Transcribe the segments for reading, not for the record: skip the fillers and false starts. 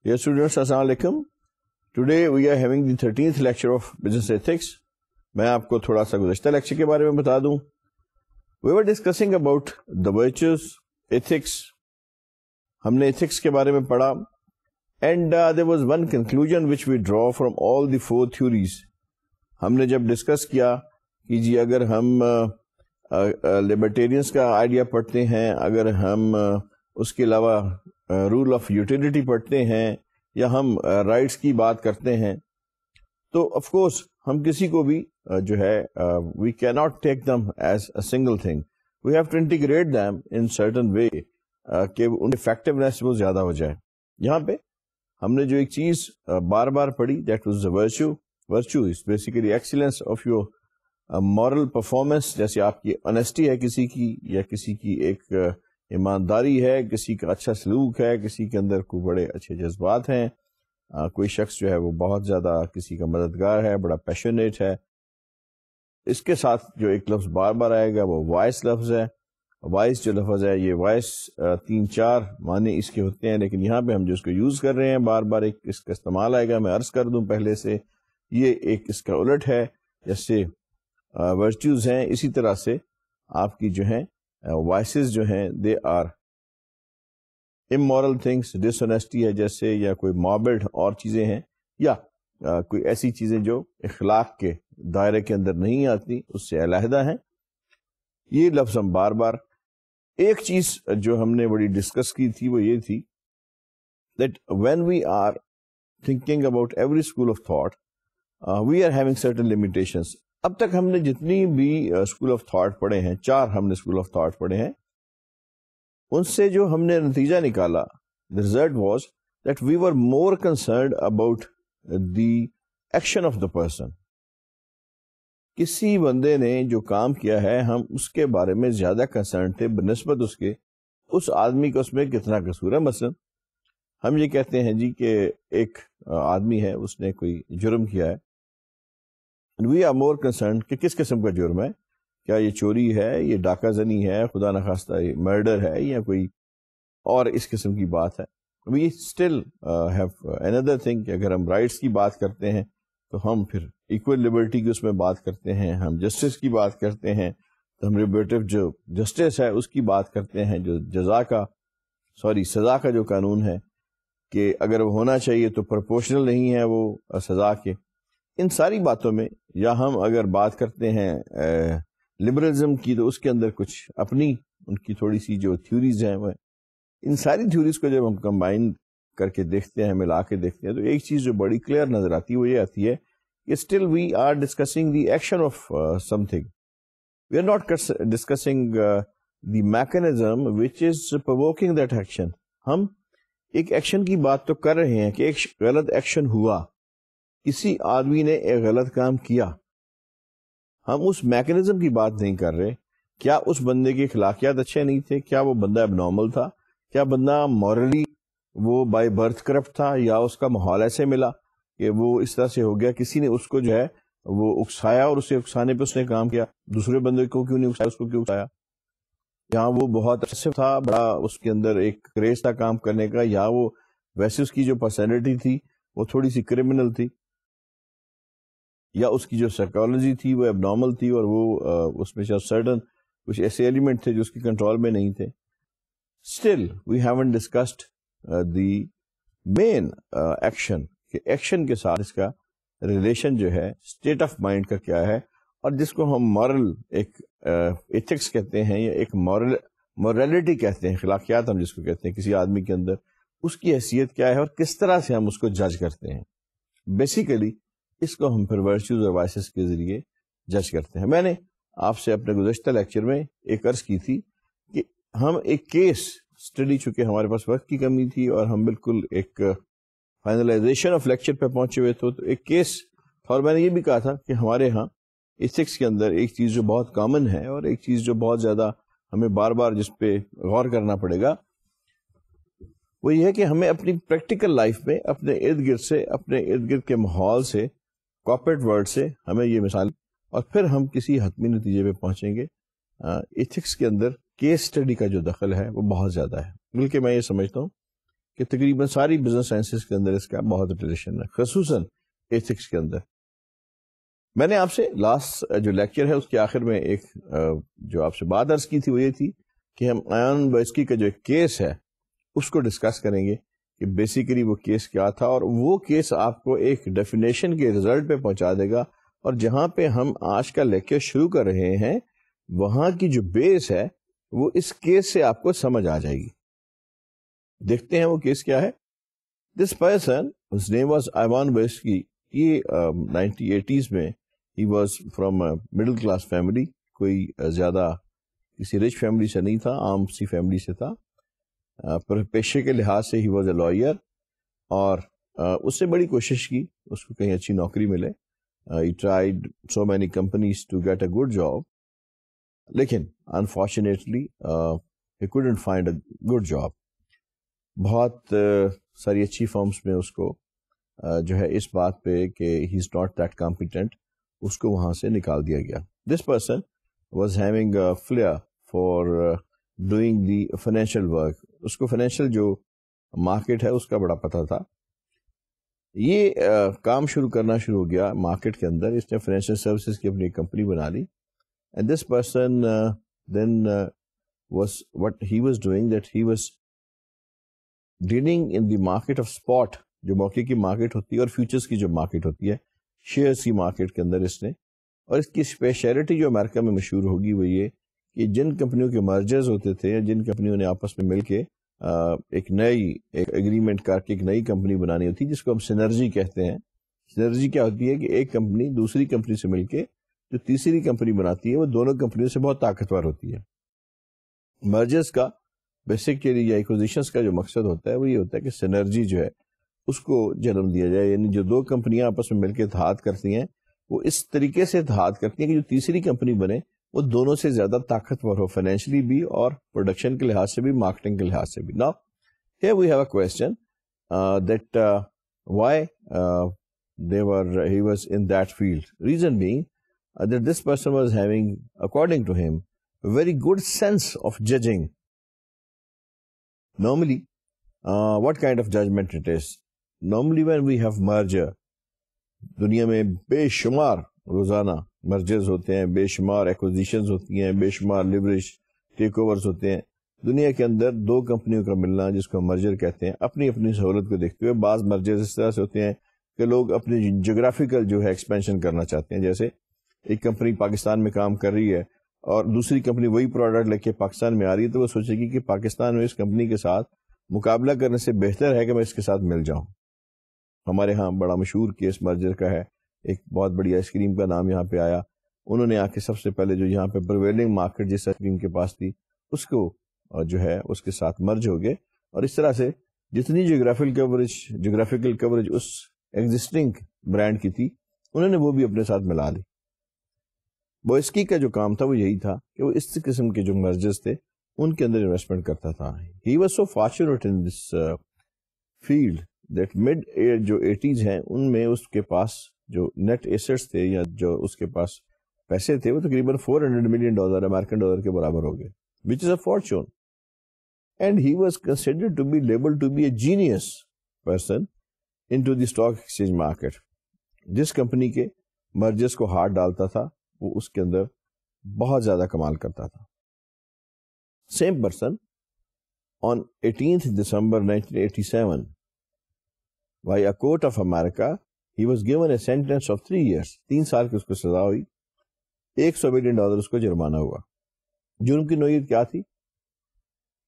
Dear students, Assalamu alaikum. Today we are having the 13th lecture of Business Ethics. میں آپ کو تھوڑا سا گزشتہ لیکچر کے بارے میں بتا دوں. We were discussing about the virtues, ethics. ہم نے ethics کے بارے میں پڑھا. And there was one conclusion which we draw from all the four theories. ہم نے جب ڈسکس کیا کہ جی اگر ہم لبرٹیرینس کا آئیڈیا پڑھتے ہیں, اگر ہم اس کے علاوہ رول آف یوٹیلٹی پڑھتے ہیں یا ہم رائٹس کی بات کرتے ہیں, تو آف کورس ہم کسی کو بھی جو ہے we can not take them as a single thing, we have to integrate them in certain way کہ ان افیکٹونیس وہ زیادہ ہو جائے. یہاں پہ ہم نے جو ایک چیز بار بار پڑھی, that was virtue. Virtue is basically excellence of your moral performance. جیسے آپ کی آنیسٹی ہے کسی کی, یا کسی کی ایک ایمانداری ہے, کسی کا اچھا سلوک ہے, کسی کے اندر کوئی بڑے اچھے جذبات ہیں, کوئی شخص جو ہے وہ بہت زیادہ کسی کا مددگار ہے, بڑا پیشنیٹ ہے. اس کے ساتھ جو ایک لفظ بار بار آئے گا وہ وائس لفظ ہے. وائس جو لفظ ہے, یہ وائس 3-4 معنی اس کے ہوتے ہیں, لیکن یہاں پہ ہم جو اس کو یوز کر رہے ہیں بار بار ایک اس کا استعمال آئے گا. میں عرض کر دوں پہلے سے, یہ ایک اس کا الٹ ہے. جیسے ورچوز ہیں, اسی طرح سے آپ کی جو ہیں وائسز جو ہیں they are immoral things. Dishonesty ہے جیسے, یا کوئی ماربڈ اور چیزیں ہیں, یا کوئی ایسی چیزیں جو اخلاق کے دائرے کے اندر نہیں آتی, اس سے علیحدہ ہیں. یہ لفظ ہم بار بار. ایک چیز جو ہم نے بڑی ڈسکس کی تھی وہ یہ تھی that when we are thinking about every school of thought, we are having certain limitations. اب تک ہم نے جتنی بھی اسکول آف تھاٹ پڑھے ہیں, 4 ہم نے اسکول آف تھاٹ پڑھے ہیں, ان سے جو ہم نے نتیجہ نکالا, the result was that we were more concerned about the action of the person. کسی بندے نے جو کام کیا ہے, ہم اس کے بارے میں زیادہ کنسرن تھے بنسبت اس کے, اس آدمی کا اس میں کتنا قصور ہے. مثلا ہم یہ کہتے ہیں جی کہ ایک آدمی ہے, اس نے کوئی جرم کیا ہے, وی آر مور کنسرن کہ کس قسم کا جرم ہے, کیا یہ چوری ہے, یہ ڈاکہ زنی ہے, خدا نخواستہ یہ مرڈر ہے, یا کوئی اور اس قسم کی بات ہے. We still have another thing کہ اگر ہم رائٹس کی بات کرتے ہیں تو ہم پھر ایکول لبرٹی کی اس میں بات کرتے ہیں, ہم جسٹس کی بات کرتے ہیں, تو ہم ریبیٹو جو جسٹس ہے اس کی بات کرتے ہیں, جو سزا کا جو قانون ہے کہ اگر وہ ہونا چاہیے تو پروپورشنل نہیں ہے وہ سزا کے. ان ساری باتوں میں, یا ہم اگر بات کرتے ہیں لبرلزم کی, تو اس کے اندر کچھ اپنی ان کی تھوڑی سی جو تھیوریز ہیں, وہ ان ساری تھیوریز کو جب ہم کمبائن کر کے دیکھتے ہیں, ملا کے دیکھتے ہیں, تو ایک چیز جو بڑی کلیئر نظر آتی ہے وہ یہ آتی ہے کہ still we are discussing the action of something. We are not discussing the mechanism which is provoking that action. ہم ایک ایکشن کی بات تو کر رہے ہیں کہ ایک غلط ایکشن ہوا, کسی آدمی نے ایک غلط کام کیا, ہم اس میکینزم کی بات نہیں کر رہے. کیا اس بندے کے اخلاقیات اچھے نہیں تھے, کیا وہ بندہ اب نارمل تھا, کیا بندہ مورلی وہ بائی برتھ کرپٹ تھا, یا اس کا ماحول ایسے ملا کہ وہ اس طرح سے ہو گیا, کسی نے اس کو جو ہے وہ اکسایا اور اسے اکسانے پہ اس نے کام کیا. دوسرے بندے کو کیوں نہیں اکسایا, اس کو کیوں اکسایا؟ یہاں وہ بہت اچھا تھا, بڑا اس کے اندر ایک کریز تھا کام کرنے کا, یا وہ ویسے اس کی جو پرسنالٹی تھی وہ تھوڑی سی کرمنل تھی, یا اس کی جو سائیکالوجی تھی وہ اب نارمل تھی, اور وہ اس میں سرٹن کچھ ایسے ایلیمنٹ تھے جو اس کے کنٹرول میں نہیں تھے. Still we haven't discussed the main action, کہ ایکشن کے ساتھ اس کا ریلیشن جو ہے اسٹیٹ آف مائنڈ کا کیا ہے, اور جس کو ہم مورل ایک ایتھکس کہتے ہیں, یا ایک مورالٹی کہتے ہیں, اخلاقیات ہم جس کو کہتے ہیں کسی آدمی کے اندر, اس کی حیثیت کیا ہے اور کس طرح سے ہم اس کو جج کرتے ہیں. بیسیکلی اس کو ہم پھر ورچوز اور وائسز کے ذریعے جج کرتے ہیں. میں نے آپ سے اپنے گزشتہ لیکچر میں ایک عرض کی تھی کہ ہم ایک کیس اسٹڈی, چونکہ ہمارے پاس وقت کی کمی تھی اور ہم بالکل ایک فائنلائزیشن آف لیکچر پہ پہنچے ہوئے تھے, تو ایک کیس, اور میں نے یہ بھی کہا تھا کہ ہمارے ہاں ایتھکس کے اندر ایک چیز جو بہت کامن ہے, اور ایک چیز جو بہت زیادہ ہمیں بار بار جس پہ غور کرنا پڑے گا, وہ یہ ہے کہ ہمیں اپنی پریکٹیکل لائف میں اپنے ارد گرد سے, اپنے ارد گرد کے ماحول سے, کارپوریٹ ورلڈ سے ہمیں یہ مثال, اور پھر ہم کسی حتمی نتیجے پہ پہنچیں گے. ایتھکس کے اندر کیس اسٹڈی کا جو دخل ہے وہ بہت زیادہ ہے, بلکہ میں یہ سمجھتا ہوں کہ تقریباً ساری بزنس سائنسز کے اندر اس کا بہت ریلیشن ہے، خصوصاً ایتھکس کے اندر. میں نے آپ سے لاسٹ جو لیکچر ہے اس کے آخر میں ایک جو آپ سے بات عرض کی تھی وہ یہ تھی کہ ہم ایان بائسکی کا جو ایک کیس ہے اس کو ڈسکس کریں گے کہ بیسیکلی وہ کیس کیا تھا، اور وہ کیس آپ کو ایک ڈیفینیشن کے رزلٹ پہ پہنچا دے گا، اور جہاں پہ ہم آج کا لیکچر شروع کر رہے ہیں وہاں کی جو بیس ہے وہ اس کیس سے آپ کو سمجھ آ جائے گی. دیکھتے ہیں وہ کیس کیا ہے. This person his name was ایوان بائسکی. یہ 1980s میں he was from a middle class family. کوئی زیادہ کسی رچ فیملی سے نہیں تھا، عام سی فیملی سے تھا. پر پیشے کے لحاظ سے he was a lawyer، اور اس سے بڑی کوشش کی اس کو کہیں اچھی نوکری ملے. He tried so many companies to get a good job، لیکن unfortunately he couldn't find a good job. بہت ساری اچھی فرمز میں اس کو جو ہے اس بات پہ کہ he is not that competent اس کو وہاں سے نکال دیا گیا. This person was having a flair for doing the financial work. اس کو فائنینشیل جو مارکیٹ ہے اس کا بڑا پتہ تھا. یہ کام شروع کرنا شروع ہو گیا مارکیٹ کے اندر. اس نے فائنینشیل سروسز کی اپنی کمپنی بنا لی. And this person then was what he was doing that he was dealing in the market of spot، جو موقع کی مارکیٹ ہوتی ہے اور فیوچرز کی جو مارکیٹ ہوتی ہے شیئرز کی مارکیٹ کے اندر اس نے. اور اس کی اسپیشلٹی جو امریکہ میں مشہور ہوگی وہ یہ کہ جن کمپنیوں کے مرجرز ہوتے تھے یا جن کمپنیوں نے آپس میں مل کے ایک ایگریمنٹ کر کے ایک نئی کمپنی بنانی ہوتی ہے جس کو ہم سینرجی کہتے ہیں. سینرجی کیا ہوتی ہے کہ ایک کمپنی دوسری کمپنی سے مل کے جو تیسری کمپنی بناتی ہے وہ دونوں کمپنیوں سے بہت طاقتور ہوتی ہے. مرجرز کا بیسیکلی یا ایکوزیشنز کا جو مقصد ہوتا ہے وہ یہ ہوتا ہے کہ سینرجی جو ہے اس کو جنم دیا جائے، یعنی جو دو کمپنیاں آپس میں مل کے اتحاد کرتی ہیں وہ اس طریقے سے اتحاد کرتی ہیں کہ جو تیسری کمپنی بنے وہ دونوں سے زیادہ طاقتور ہو، فائنینشلی بھی اور پروڈکشن کے لحاظ سے بھی، مارکیٹنگ کے لحاظ سے بھی. Now here we have a question that why he was in that field. Reason being that this person was having, according to him, a very good sense of judging. Normally what kind of judgment it is? Normally when we have merger، دنیا میں بے شمار روزانہ mergers ہوتے ہیں، بے شمار accusations ہوتی ہیں، بے شمار لیوریج ٹیک اوورز ہوتے ہیں. دنیا کے اندر دو کمپنیوں کا ملنا جس کو مرجر کہتے ہیں، اپنی اپنی سہولت کو دیکھتے ہوئے بعض مرجرز اس طرح سے ہوتے ہیں کہ لوگ اپنی جغرافیکل جو ہے ایکسپینشن کرنا چاہتے ہیں. جیسے ایک کمپنی پاکستان میں کام کر رہی ہے اور دوسری کمپنی وہی پروڈکٹ لے کے پاکستان میں آ رہی ہے تو وہ سوچے گی کہ پاکستان میں اس کمپنی کے ساتھ مقابلہ کرنے سے بہتر ہے کہ میں اس کے ساتھ مل جاؤں. ہمارے ہاں بڑا مشہور کیس مرجر کا ہے، ایک بہت بڑی آئس کریم کا نام یہاں پہ آیا. انہوں نے آ کے سب سے پہلے جو یہاں پہ پرویلنگ مارکیٹ جس آئس کریم کے پاس تھی اس کو جو ہے اس کے ساتھ مرج ہو گئے، اور اس طرح سے جتنی جغرافیکل کوریج اس ایگزسٹنگ برانڈ کی تھی انہوں نے وہ بھی اپنے ساتھ ملا لی. بوئسکی کا جو کام تھا وہ یہی تھا کہ وہ اس قسم کے جو مرجرز تھے ان کے اندر انویسٹمنٹ کرتا تھا. He was so fortunate in this field that mid جو 80s ہیں ان میں اس کے پاس جو نیٹ ایسٹس تھے یا جو اس کے پاس پیسے تھے وہ تقریباً $400 ملین امریکن ڈالر کے برابر ہو گئے، which is a fortune. And he was considered to be labeled to be a genius person into the stock exchange market. جس کمپنی کے مرجرز کو ہاتھ ڈالتا تھا وہ اس کے اندر بہت زیادہ کمال کرتا تھا. Same person on 18th December 1987 by a court of America he was given a sentence of 3 years. 3 سال کی اس کو سزا ہوئی، $100 ملین اس کو جرمانہ ہوا. جرم کی نوعیت کیا تھی؟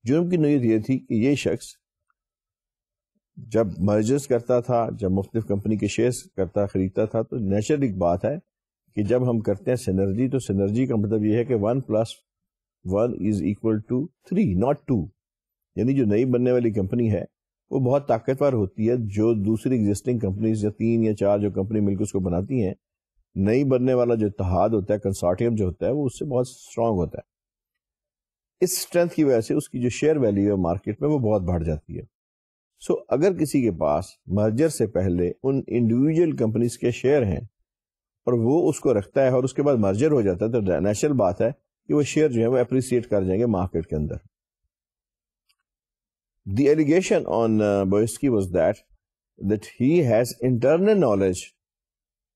جرم کی نوعیت یہ تھی کہ یہ شخص جب مرجرز کرتا تھا، جب مختلف کمپنی کے شیئرز خریدتا تھا تو نیچرل ایک بات ہے کہ جب ہم کرتے ہیں سینرجی تو سینرجی کا مطلب یہ ہے کہ 1+1 = 3 not 2. یعنی جو نئی بننے والی کمپنی ہے وہ بہت طاقتور ہوتی ہے، جو دوسری ایگزسٹنگ کمپنیز یا 3 یا 4 جو کمپنی مل کے اس کو بناتی ہیں، نئی بننے والا جو اتحاد ہوتا ہے، کنسارٹیم جو ہوتا ہے وہ اس سے بہت اسٹرانگ ہوتا ہے. اس اسٹرینتھ کی وجہ سے اس کی جو شیئر ویلیو ہے مارکیٹ میں وہ بہت بڑھ جاتی ہے. سو اگر کسی کے پاس مرجر سے پہلے ان انڈیویجول کمپنیز کے شیئر ہیں اور وہ اس کو رکھتا ہے اور اس کے بعد مرجر ہو جاتا ہے تو نیچرل بات ہے کہ وہ شیئر جو ہے وہ اپریسیٹ کر جائیں گے مارکیٹ کے اندر. The allegation on Boyarsky was that he has internal knowledge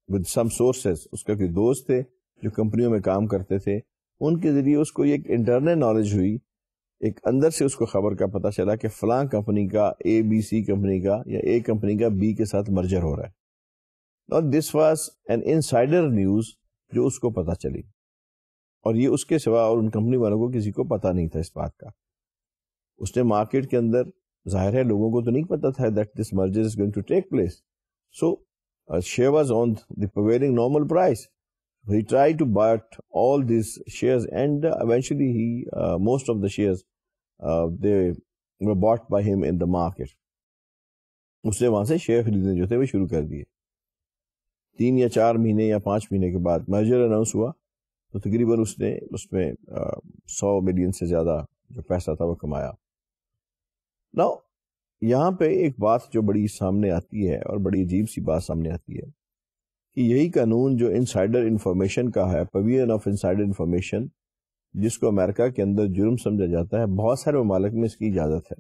with some sources. اس کا کوئی دوست تھے جو کمپنیوں میں کام کرتے تھے, ان کے ذریعے اس کو ایک انٹرنل نالج ہوئی, ایک اندر سے اس کو خبر کا پتہ چلا کہ فلاں کمپنی کا اے بی سی کمپنی کا یا اے کمپنی کا بی کے ساتھ مرجر ہو رہا ہے. اور this was an insider news جو اس کو پتہ چلی, اور یہ اس کے سوا اور ان کمپنی والوں کو کسی کو پتہ نہیں تھا اس بات کا. اس نے مارکیٹ کے اندر ظاہر ہے لوگوں کو تو نہیں پتا تھا that this merger is going to take place. So share was on the prevailing normal price. He tried to buy all these shares and eventually most of the shares they were bought by him in the market. اس نے وہاں سے share خریدنے جو تھے وہ شروع کر دیے. 3 یا 4 مہینے یا 5 مہینے کے بعد مرجر اناؤنس ہوا تو تقریباً اس نے اس میں 100 ملین سے زیادہ جو پیسہ تھا وہ کمایا. Now, یہاں پہ ایک بات جو بڑی سامنے آتی ہے اور بڑی عجیب سی بات سامنے آتی ہے کہ یہی قانون جو انسائڈر انفارمیشن کا ہے, پرویژن آف انسائڈر انفارمیشن, جس کو امریکہ کے اندر جرم سمجھا جاتا ہے, بہت سارے ممالک میں اس کی اجازت ہے.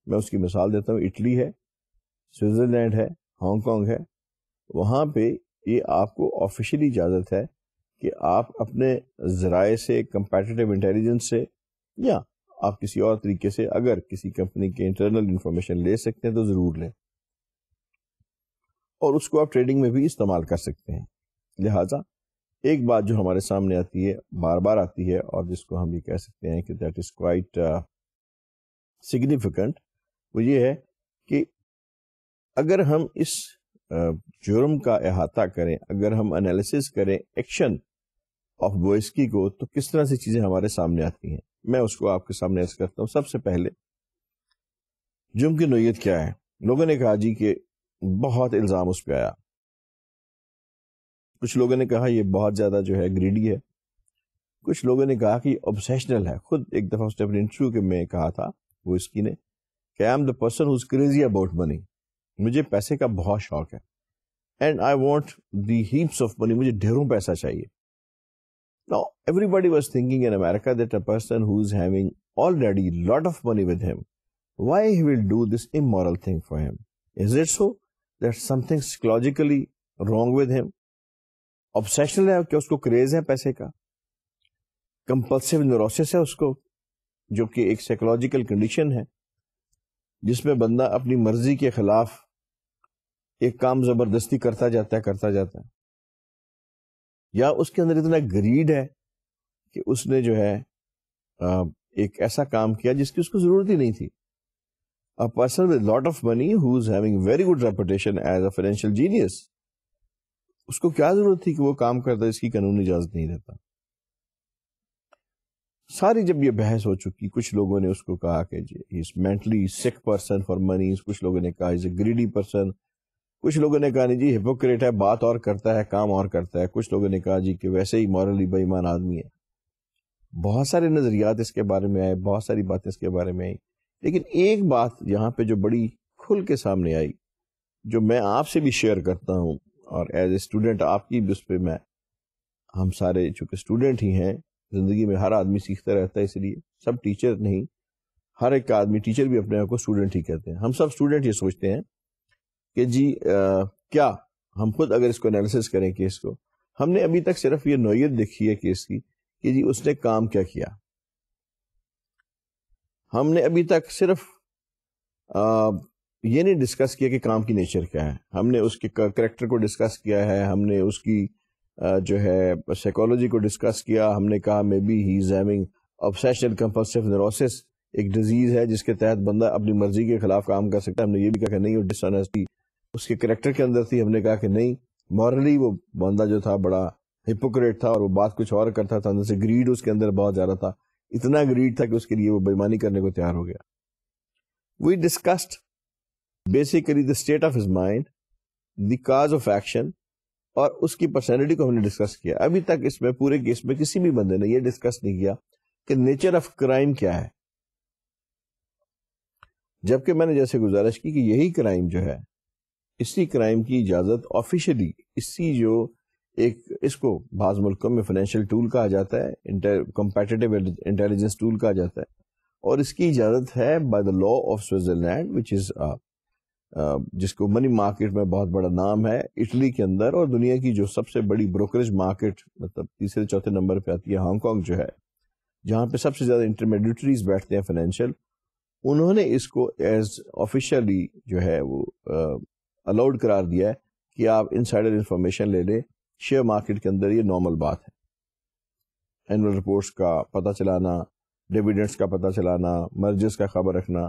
میں اس کی مثال دیتا ہوں. اٹلی ہے, سوئٹزرلینڈ ہے, ہانگ کانگ ہے. وہاں پہ یہ آپ کو آفیشلی اجازت ہے کہ آپ اپنے ذرائع سے, کمپیٹیٹیو انٹیلیجنس سے یا آپ کسی اور طریقے سے اگر کسی کمپنی کے انٹرنل انفارمیشن لے سکتے ہیں تو ضرور لیں, اور اس کو آپ ٹریڈنگ میں بھی استعمال کر سکتے ہیں. لہٰذا ایک بات جو ہمارے سامنے آتی ہے, بار بار آتی ہے, اور جس کو ہم یہ کہہ سکتے ہیں کہ دیٹ از کوائٹ سگنیفیکنٹ, وہ یہ ہے کہ اگر ہم اس جرم کا احاطہ کریں, اگر ہم انالیسس کریں ایکشن آف بوئرسکی کو, تو کس طرح سے چیزیں ہمارے سامنے آتی ہیں. میں اس کو آپ کے سامنے عرض کرتا ہوں. سب سے پہلے جرم کی نوعیت کیا ہے. لوگوں نے کہا جی کہ بہت الزام اس پہ آیا. کچھ لوگوں نے کہا یہ بہت زیادہ جو ہے گریڈی ہے. کچھ لوگوں نے کہا کہ یہ obsessional ہے. خود ایک دفعہ اس نے اپنے انٹرویو کے میں کہا تھا وہ اس کی نے کہ I am the person who's crazy about money. مجھے پیسے کا بہت شوق ہے. And I want the heaps of money. مجھے ڈھیروں پیسہ چاہیے. Now, everybody was thinking in America that a person who's having already lot of money with him, why he will do this immoral thing for him? Is it so that something psychologically wrong with him? Obsessional ہے کہ اس کو craze ہے پیسے کا. Compulsive neurosis ہے اس کو, جو کہ ایک psychological condition ہے جس میں بندہ اپنی مرضی کے خلاف ایک کام زبردستی کرتا جاتا ہے. یا اس کے اندر اتنا گریڈ ہے کہ اس نے جو ہے ایک ایسا کام کیا جس کی اس کو ضرورت ہی نہیں تھی. A person with lot of money who's having very good reputation as a financial genius, اس کو کیا ضرورت تھی کہ وہ کام کرتا اس کی قانونی اجازت نہیں دیتا. ساری جب یہ بحث ہو چکی, کچھ لوگوں نے اس کو کہا کہ جی he is mentally sick person for money, کچھ لوگوں نے کہا he is a greedy person, کچھ لوگوں نے کہا نہیں جی ہپوکریٹ ہے, بات اور کرتا ہے کام اور کرتا ہے. کچھ لوگوں نے کہا جی کہ ویسے ہی مورلی بے ایمان آدمی ہے. بہت سارے نظریات اس کے بارے میں آئے, بہت ساری باتیں اس کے بارے میں آئی. لیکن ایک بات یہاں پہ جو بڑی کھل کے سامنے آئی, جو میں آپ سے بھی شیئر کرتا ہوں, اور ایز اے اسٹوڈنٹ آپ کی بھی اس پہ میں, ہم سارے چونکہ اسٹوڈنٹ ہی ہیں, زندگی میں ہر آدمی سیکھتا رہتا ہے, اس لیے سب ٹیچر نہیں, ہر ایک آدمی ٹیچر بھی اپنے آپ کو اسٹوڈنٹ ہی کہتے ہیں. ہم سب اسٹوڈنٹ یہ سوچتے ہیں کہ جی کیا ہم خود اگر اس کو انالیسس کریں کیس کو, ہم نے ابھی تک صرف یہ نوعیت دیکھی ہے کیس کی کہ جی اس نے کام کیا کیا. ہم نے ابھی تک صرف یہ نہیں ڈسکس کیا کہ کام کی نیچر کیا ہے. ہم نے اس کے کریکٹر کو ڈسکس کیا ہے, ہم نے اس کی جو ہے سائیکالوجی کو ڈسکس کیا. ہم نے کہا may be he is having obsessional compulsive neurosis, ایک ڈیزیز ہے جس کے تحت بندہ اپنی مرضی کے خلاف کام کر سکتا ہے. ہم نے یہ بھی کہا کہ نہیں, وہ ڈس آنیسٹی اس کے کریکٹر کے اندر تھی. ہم نے کہا کہ نہیں, مورلی وہ بندہ جو تھا بڑا ہپوکریٹ تھا اور وہ بات کچھ اور کرتا تھا. اندر سے گریڈ اس کے اندر بہت زیادہ تھا, اتنا گریڈ تھا کہ اس کے لیے وہ بےایمانی کرنے کو تیار ہو گیا. We discussed basically the state of his mind, the cause of action, اور اس کی پرسنالٹی کو ہم نے ڈسکس کیا. ابھی تک اس میں پورے کیس میں کسی بھی بندے نے یہ ڈسکس نہیں کیا کہ نیچر آف کرائم کیا ہے. جبکہ میں نے جیسے گزارش کی کہ یہی کرائم جو ہے, اسی کرائم کی اجازت آفیشلی, اسی جو ایک اس کو بعض ملکوں میں فائنینشیل ٹول کہا جاتا ہے, کمپیٹیٹیو انٹیلیجنس ٹول کہا جاتا ہے, اور اس کی اجازت ہے by the law of Switzerland which is جس کو منی مارکیٹ میں بہت بڑا نام ہے اٹلی کے اندر, اور دنیا کی جو سب سے بڑی بروکریج مارکیٹ مطلب تیسرے چوتھے نمبر پہ آتی ہے ہانگ کانگ جو ہے, جہاں پہ سب سے زیادہ انٹرمیڈیٹریز بیٹھتے ہیں فائنینشیل. انہوں نے اس کو ایز آفیشیلی جو ہے وہ الاؤڈ قرار دیا ہے کہ آپ انسائڈر انفارمیشن لے لیں. شیئر مارکیٹ کے اندر یہ نارمل بات ہے. اینول رپورٹس کا پتہ چلانا, ڈیویڈنڈس کا پتہ چلانا, مرجز کا خبر رکھنا,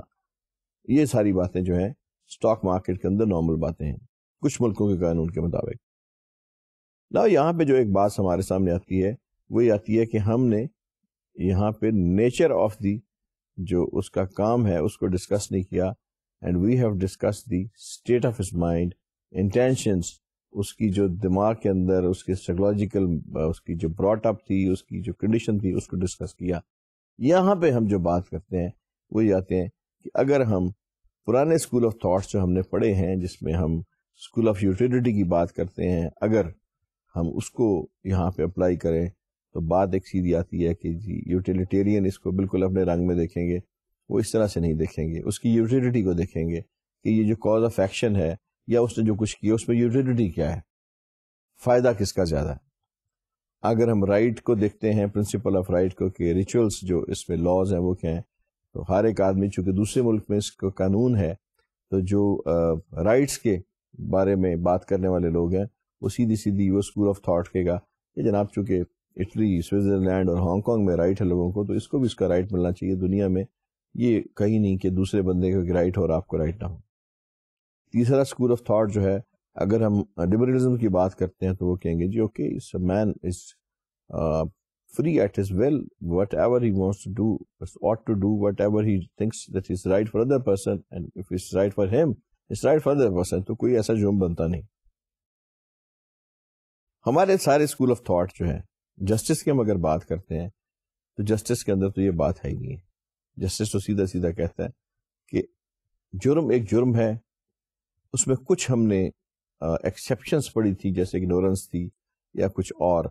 یہ ساری باتیں جو ہیں اسٹاک مارکیٹ کے اندر نارمل باتیں ہیں کچھ ملکوں کے قانون کے مطابق. نا یہاں پہ جو ایک بات ہمارے سامنے آتی ہے وہ یہ آتی ہے کہ ہم نے یہاں پہ نیچر آف دی جو اس کا کام ہے اس کو ڈسکس نہیں کیا. And we have discuss the state of his mind, intentions, اس کی جو دماغ کے اندر اس کی سائیکولوجیکل اس کی جو براٹ اپ تھی, اس کی جو کنڈیشن تھی, اس کو ڈسکس کیا. یہاں پہ ہم جو بات کرتے ہیں وہ یہ آتے ہیں کہ اگر ہم پرانے اسکول آف تھاٹس جو ہم نے پڑھے ہیں جس میں ہم اسکول آف یوٹیلیٹی کی بات کرتے ہیں, اگر ہم اس کو یہاں پہ اپلائی کریں تو بات ایک سیدھی آتی ہے کہ جی یوٹیلیٹیرین اس کو بالکل اپنے رنگ میں دیکھیں گے, وہ اس طرح سے نہیں دیکھیں گے, اس کی یوٹیلیٹی کو دیکھیں گے کہ یہ جو کاز آف ایکشن ہے یا اس نے جو کچھ کیا اس میں یوٹیلیٹی کیا ہے, فائدہ کس کا زیادہ ہے. اگر ہم رائٹ کو دیکھتے ہیں, پرنسپل آف رائٹ کو, کہ ریچولس جو اس میں لاز ہیں وہ کیا ہیں, تو ہر ایک آدمی چونکہ دوسرے ملک میں اس کا قانون ہے تو جو رائٹس کے بارے میں بات کرنے والے لوگ ہیں وہ سیدھی سیدھی وہ اسکول آف تھاٹ کہے گا کہ جناب چونکہ اٹلی, سوئٹزرلینڈ اور ہانگ کانگ میں رائٹ ہے لوگوں کو تو اس کو بھی اس کا رائٹ ملنا چاہیے. دنیا میں یہ کہیں نہیں کہ دوسرے بندے کو رائٹ ہو اور آپ کو رائٹ نہ ہو. تیسرا اسکول آف تھاٹ جو ہے, اگر ہم لبرلزم کی بات کرتے ہیں تو وہ کہیں گے جی okay man is free at his will, whatever he wants to do, ought to do whatever he thinks that is right for other person, and if it's right for him, it's right for other person. تو کوئی ایسا جرم بنتا نہیں. ہمارے سارے school of thought جو ہیں جسٹس کی ہم اگر بات کرتے ہیں تو جسٹس کے اندر تو یہ بات ہے ہی نہیں ہے. جسٹس تو سیدھا سیدھا کہتا ہے کہ جرم ایک جرم ہے, اس میں کچھ ہم نے ایکسیپشنس پڑھی تھی جیسے اگنورنس تھی یا کچھ اور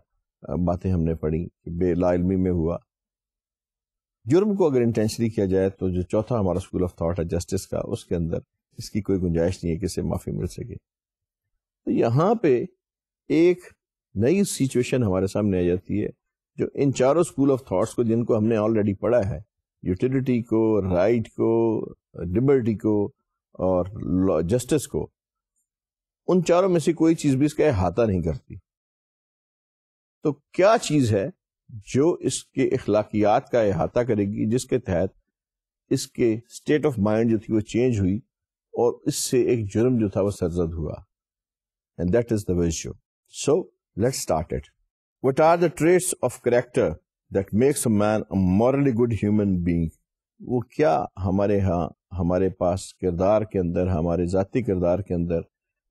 باتیں ہم نے پڑھی کہ بے لا علمی میں ہوا. جرم کو اگر انٹینشنلی کیا جائے تو جو چوتھا ہمارا اسکول آف تھاٹ ہے جسٹس کا, اس کے اندر اس کی کوئی گنجائش نہیں ہے کہ اسے معافی مل سکے. تو یہاں پہ ایک نئی سچویشن ہمارے سامنے آ جاتی ہے جو ان چاروں اسکول آف تھاٹس کو جن کو ہم نے آلریڈی پڑھا ہے, یوٹیلیٹی کو, رائٹ کو, لبرٹی کو اور جسٹس کو, ان چاروں میں سے کوئی چیز بھی اس کا احاطہ نہیں کرتی. تو کیا چیز ہے جو اس کے اخلاقیات کا احاطہ کرے گی, جس کے تحت اس کے اسٹیٹ آف مائنڈ جو تھی وہ چینج ہوئی اور اس سے ایک جرم جو تھا وہ سرزد ہوا, and that is the virtue. So let's start it. What are the traits of character that makes a man a morally good human being. وہ کیا ہمارے ہاں ہمارے پاس کردار کے اندر, ہمارے ذاتی کردار کے اندر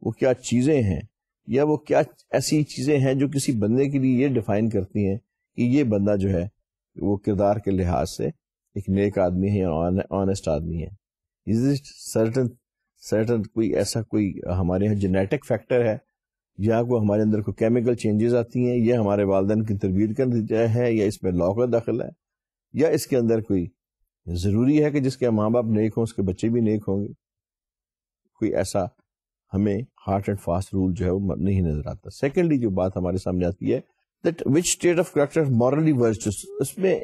وہ کیا چیزیں ہیں یا وہ کیا ایسی چیزیں ہیں جو کسی بندے کے لیے یہ ڈیفائن کرتی ہیں کہ یہ بندہ جو ہے وہ کردار کے لحاظ سے ایک نیک آدمی ہے یا آنےسٹ آدمی ہے. از اٹ سرٹن کوئی ایسا کوئی ہمارے یہاں جینیٹک فیکٹر ہے جہاں کو ہمارے اندر کوئی کیمیکل چینجز آتی ہیں, یہ ہمارے والدین کی تربیت کا نتیجہ ہے, یا اس میں لا کا دخل ہے, یا اس کے اندر کوئی ضروری ہے کہ جس کے ماں باپ نیک ہوں اس کے بچے بھی نیک ہوں گے. کوئی ایسا ہمیں ہارڈ اینڈ فاسٹ رول جو ہے وہ نہیں نظر آتا. سیکنڈلی جو بات ہمارے سامنے آتی ہے that which state of character morally virtuous, اس میں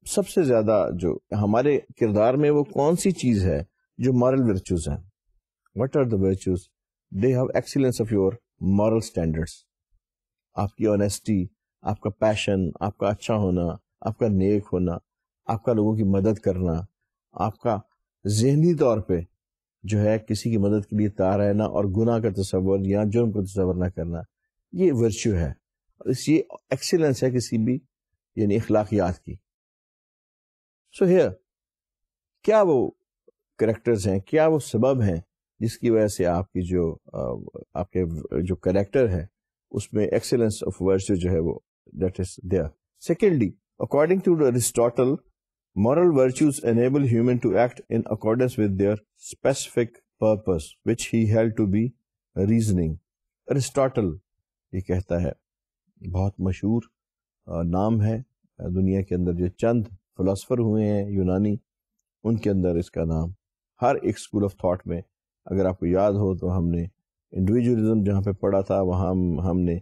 سب سے زیادہ جو ہمارے کردار میں وہ کون سی چیز ہے جو moral virtues ہیں. what are the virtues? they have excellence of your moral standards. آپ کی آنیسٹی, آپ کا پیشن, آپ کا اچھا ہونا, آپ کا نیک ہونا, آپ کا لوگوں کی مدد کرنا, آپ کا ذہنی طور پہ جو ہے کسی کی مدد کے لیے تیار رہنا اور گناہ کا تصور یا جرم کا تصور نہ کرنا, یہ ورچو ہے. اس یہ ایکسیلنس ہے کسی بھی یعنی اخلاقیات کی. سو ہیئر کیا وہ کریکٹرز ہیں, کیا وہ سبب ہیں جس کی وجہ سے آپ کی جو آپ کے جو کریکٹر ہے اس میں ایکسیلنس آف ورچو جو ہے وہ that is there. Secondly, according to Aristotle, moral virtues enable human to act in accordance with their specific purpose, which he held to be reasoning. Aristotle یہ کہتا ہے, بہت مشہور نام ہے دنیا کے اندر, جو چند فلاسفر ہوئے ہیں یونانی, ان کے اندر اس کا نام ہر ایک اسکول آف تھاٹ میں، اگر آپ کو یاد ہو تو ہم نے انڈیویجولزم جہاں پہ پڑھا تھا وہاں ہم نے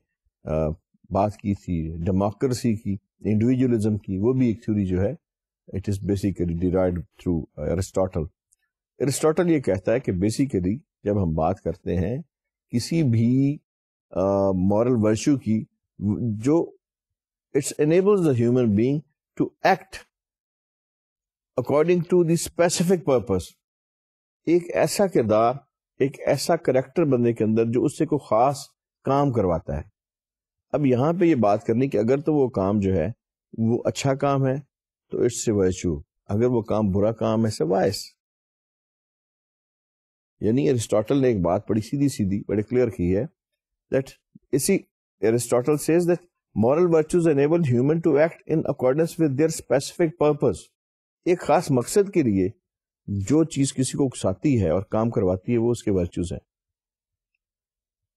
بات کی تھی ڈیموکریسی کی، انڈیویجولزم کی. وہ بھی ایک تھیوری جو ہے it is basically derived through Aristotle. Aristotle یہ کہتا ہے کہ بیسیکلی جب ہم بات کرتے ہیں کسی بھی مورل ورچو کی جو it's enables the human being to act according to the specific purpose, ایک ایسا کردار، ایک ایسا کریکٹر بندے کے اندر جو اس سے کوئی خاص کام کرواتا ہے. اب یہاں پہ یہ بات کرنی کہ اگر تو وہ کام جو ہے وہ اچھا کام ہے تو اٹس اے ورچو، اگر وہ کام برا کام ہے سے وائس. یعنی ایرسٹاٹل نے ایک بات بڑی سیدھی بڑی کلیئر کی ہے that اسی Aristotle says that moral virtues enable human to act in accordance with their specific purpose. ایک خاص مقصد کے لیے جو چیز کسی کو اکساتی ہے اور کام کرواتی ہے وہ اس کے ورچوز ہیں،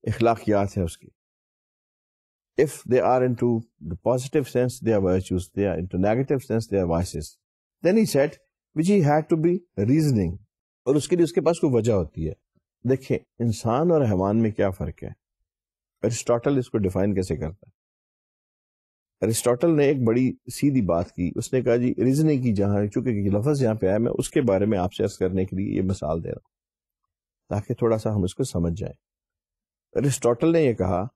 اخلاقیات ہے اس کی. If they are into the positive sense they are virtues, they are into negative sense they are vices. Then he said which he had to be reasoning. اور اس کے لیے اس کے پاس کوئی وجہ ہوتی ہے. دیکھیں انسان اور حیوان میں کیا فرق ہے، ایرسٹاٹل اس کو ڈیفائن کیسے کرتا ہے. ایرسٹاٹل نے ایک بڑی سیدھی بات کی، اس نے کہا جی ریزننگ کی، جہاں چونکہ یہ لفظ یہاں پہ آیا میں اس کے بارے میں آپ سے عرض کرنے کے لیے یہ مثال دے رہا ہوں تاکہ تھوڑا سا ہم اس کو سمجھ جائیں. ایرسٹاٹل نے یہ کہا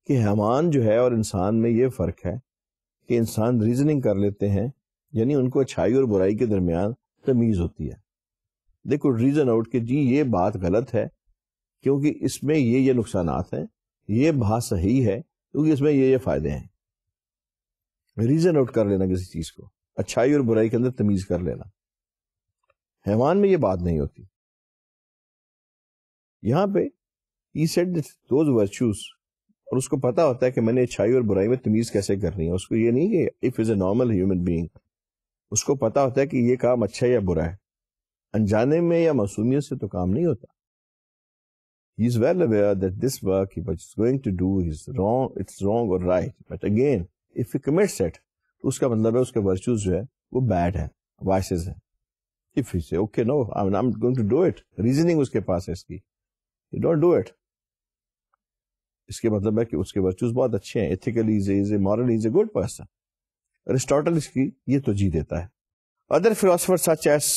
کہ حیوان جو ہے اور انسان میں یہ فرق ہے کہ انسان ریزننگ کر لیتے ہیں، یعنی ان کو اچھائی اور برائی کے درمیان تمیز ہوتی ہے. دیکھو ریزن آؤٹ کہ جی یہ بات غلط ہے کیونکہ اس میں یہ نقصانات ہیں، یہ بات صحیح ہے کیونکہ اس میں یہ فائدے ہیں. ریزن آؤٹ کر لینا کسی چیز کو، اچھائی اور برائی کے اندر تمیز کر لینا. حیوان میں یہ بات نہیں ہوتی. یہاں پہ he said that those virtues، اور اس کو پتا ہوتا ہے کہ میں نے اچھائی اور برائی میں تمیز کیسے کرنی ہے. اس کو یہ نہیں کہ if is a normal human being، اس کو پتا ہوتا ہے کہ یہ کام اچھا ہے یا برا ہے. انجانے میں یا معصومیت سے تو کام نہیں ہوتا. He is well aware that this work he was going to do is wrong, it's wrong or right. But again, if he commits it، تو اس کا مطلب ہے اس کے ورچوز جو ہے وہ بیڈ ہے، وائسز ہیں. If he say okay no I'm going to do it، reasoning اس کے پاس ہے اس کی، you don't do it، اس کے مطلب ہے کہ اس کے ورچوز بہت اچھے ہیں، ethically is a moral is a good person. Aristotle اس کی یہ توجیہ دیتا ہے. Other philosophers such as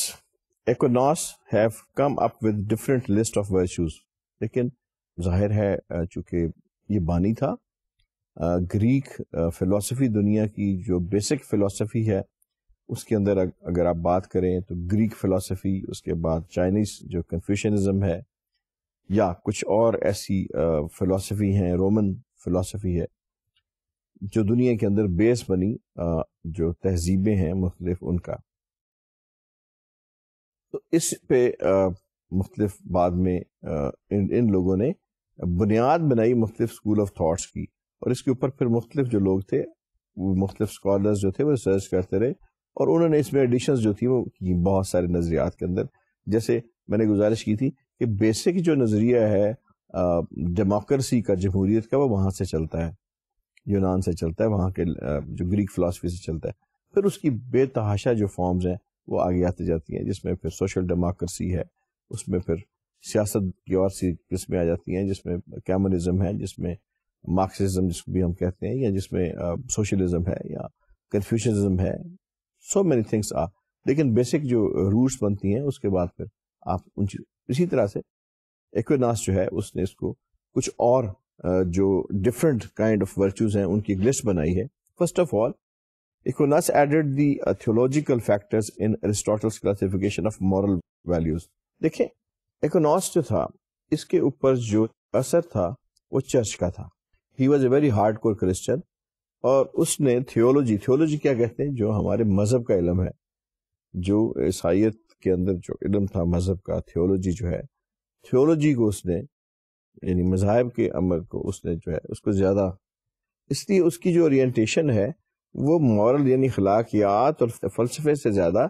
Aquinas have come up with different list of virtues. لیکن ظاہر ہے چونکہ یہ بانی تھا گریک فلسفی، دنیا کی جو بیسک فلسفی ہے اس کے اندر اگر آپ بات کریں تو گریک فلسفی، اس کے بعد چائنیز جو کنفیوشنزم ہے یا کچھ اور ایسی فلسفی ہیں، رومن فلسفی ہے جو دنیا کے اندر بیس بنی، جو تہذیبیں ہیں مختلف ان کا. تو اس پہ مختلف بعد میں ان لوگوں نے بنیاد بنائی مختلف اسکول آف تھاٹس کی، اور اس کے اوپر پھر مختلف جو لوگ تھے وہ مختلف اسکالرز جو تھے وہ ریسرچ کرتے رہے، اور انہوں نے اس میں ایڈیشنز جو تھی وہ کی بہت سارے نظریات کے اندر. جیسے میں نے گزارش کی تھی کہ بیسک جو نظریہ ہے ڈیموکریسی کا، جمہوریت کا، وہ وہاں سے چلتا ہے، یونان سے چلتا ہے، وہاں کے جو گریک فلسفی سے چلتا ہے. پھر اس کی بے تحاشا جو فارمز ہیں وہ آگے آتی جاتی ہیں، جس میں پھر سوشل ڈیموکریسی ہے، اس میں پھر سیاست کی اور سی قسمیں آ جاتی ہیں، جس میں کمیونزم ہے، جس میں مارکسزم جس کو بھی ہم کہتے ہیں، یا جس میں سوشلزم ہے یا کنفیوشنزم ہے. So many things are. لیکن بیسک جو روٹس بنتی ہیں اس کے بعد پھر آپ اسی طرح سے ایکویناس جو ہے اس نے اس کو کچھ اور جو ڈفرنٹ کائنڈ آف ورچوز ہیں ان کی ایک لسٹ بنائی ہے. First of all Aquinas added the theological factors in Aristotle's classification of moral values. دیکھیں ایکوناس جو تھا اس کے اوپر جو اثر تھا وہ چرچ کا تھا. He was a very hard core Christian, اور اس نے تھیولوجی کیا کہتے ہیں، جو ہمارے مذہب کا علم ہے، جو عیسائیت کے اندر جو علم تھا مذہب کا، تھیولوجی جو ہے، تھیولوجی کو اس نے یعنی مذاہب کے عمل کو اس نے جو ہے اس کو زیادہ، اس لیے اس کی جو اورینٹیشن ہے وہ مورل یعنی اخلاقیات اور فلسفے سے زیادہ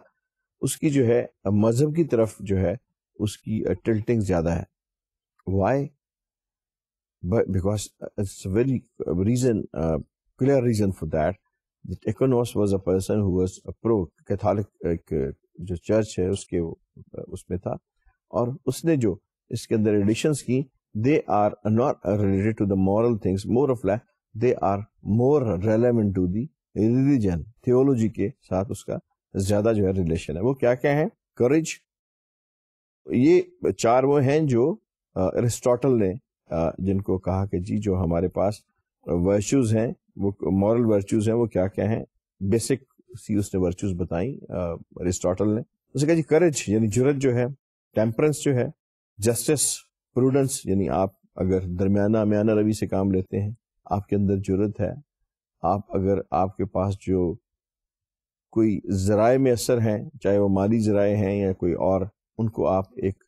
اس کی جو ہے مذہب کی طرف جو ہے اس کی ٹلٹنگ زیادہ ہے. Why? Because it's very reason clear reason for that Aquinas was a person who was a pro-Catholic جو چرچ ہے اس کے اس میں تھا، اور اس نے جو اس کے اندر ایڈیشنز کی، they are not related to the moral things, more of life they are more relevant to the religion, theology کے ساتھ اس کا زیادہ جو ہے ریلیشن ہے۔ وہ کیا کیا ہیں؟ کریج، یہ 4 وہ ہیں جو ارسطاٹل نے جن کو کہا کہ جی جو ہمارے پاس ورچوز ہیں، وہ مورل ورچوز ہیں، وہ کیا کیا ہیں، بیسک سی اس نے ورچوز بتائیں ارسطاٹل نے۔ اس نے کہا جی کریج یعنی جرت جو ہے، ٹیمپرنس جو ہے، جسٹس، پروڈنس یعنی آپ اگر درمیانہ میانہ روی سے کام لیتے ہیں، آپ کے اندر جرت ہے، اگر آپ کے پاس جو کوئی ذرائع میں اثر ہیں، چاہے وہ مالی ذرائع ہیں یا کوئی اور، ان کو آپ ایک